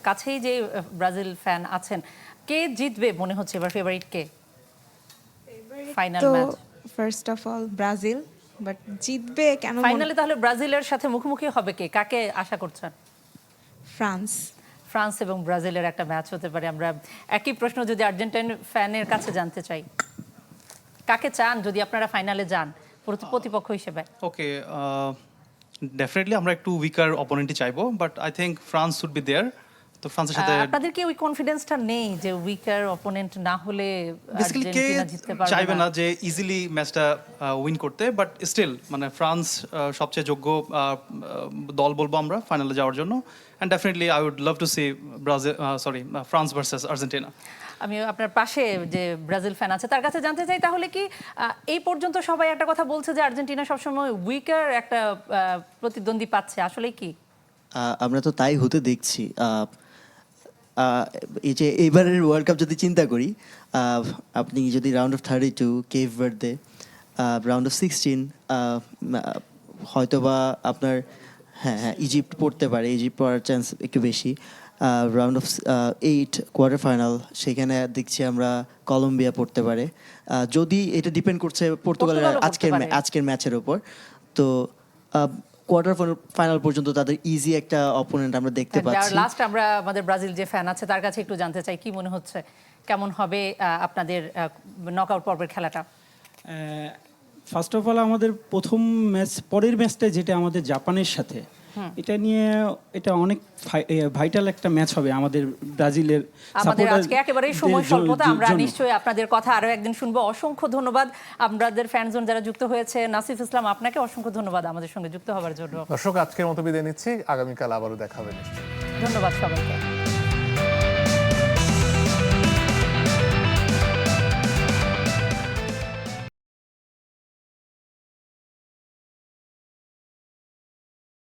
কাছেই যে ব্রাজিল ফ্যান আছেন, কে জিতবে মনে হচ্ছে এবার? ফেভারিট কে ফাইনাল তো match? First of all Brazil, but জিতবে কেন? ফাইনালে তাহলে ব্রাজিলের সাথে মুখোমুখি হবে কে? কাকে আশা করছেন? ফ্রান্স। ফ্রান্স এবং ব্রাজিলের একটা ম্যাচ হতে পারে। আমরা একই প্রশ্ন যদি আর্জেন্টাইন ফ্যানের কাছে জানতে চাই, কাকে চান যদি আপনারা ফাইনালে যান প্রতিপক্ষ হিসেবে? ওকে, ডেফিনেটলি আমরা একটু উইকার অপোনেন্টই চাইবো, but I think France would be there. তো ফ্রান্সের সাথে আপনাদের কি ওই কনফিডেন্সটা নেই যে উইকার অপোনেন্ট না হলে বেসিক্যালি কে আর্জেন্টিনা জিততে পারবে চাইবে না? না যে ইজিলি ম্যাচটা উইন করতে, বাট স্টিল মানে ফ্রান্স সবচেয়ে যোগ্য দল বলবো আমরা ফাইনালে যাওয়ার জন্য। And definitely I would love to see France versus Argentina. আমি আপনার পাশে যে ব্রাজিল ফ্যান আছে তার কাছে জানতে চাই, তাহলে কি এই পর্যন্ত সবাই একটা কথা বলছে যে আর্জেন্টিনা সবসময় উইকার একটা প্রতিদ্বন্দ্বী পাচ্ছে, আসলে কি? আমরা তো তাই হতে দেখছি। এই যে এবারের ওয়ার্ল্ড কাপ যদি চিন্তা করি, আপনি যদি round of 32 cave Verde, round of 16 হয়তোবা আপনার হ্যাঁ ইজিপ্ট পড়তে পারে, ইজিপ্ট পড়ার চান্স একটু বেশি। রাউন্ড অফ 8 কোয়ার্টার ফাইনাল, সেখানে দেখছি আমরা কলম্বিয়া পড়তে পারে, যদি এটা ডিপেন্ড করছে পর্তুগালের আজকের ম্যাচের ওপর। তো কোয়ার্টার ফাইনাল পর্যন্ত তাদের ইজি একটা অপোনেন্ট আমরা দেখতে পাচ্ছি। লাস্ট আমরা আমাদের ব্রাজিল যে ফ্যান আছে তার কাছে একটু জানতে চাই, কি মনে হচ্ছে কেমন হবে আপনাদের নকআউট পর্বের খেলাটা? ফার্স্ট অফ অল আমাদের প্রথম ম্যাচ, পরের ম্যাচটা যেটা আমাদের জাপানের সাথে, এটা নিয়ে এটা অনেক ভাইটাল একটা ম্যাচ হবে আমাদের ব্রাজিলের আমাদের supporter আজকে একেবারেই সময় দের স্বল্পতা, আমরা জন্য। নিশ্চয়ই আপনাদের কথা আরো একদিন শুনবো। অসংখ্য ধন্যবাদ আপনাদের ফ্যানজন যারা যুক্ত হয়েছে। নাসিফ ইসলাম, আপনাকে অসংখ্য ধন্যবাদ আমাদের সঙ্গে যুক্ত হওয়ার জন্য। দর্শক, আজকের মতো বিদায় নিচ্ছি, আগামীকাল আবারও দেখা হবে নিশ্চয়ই। ধন্যবাদ সবাইকে।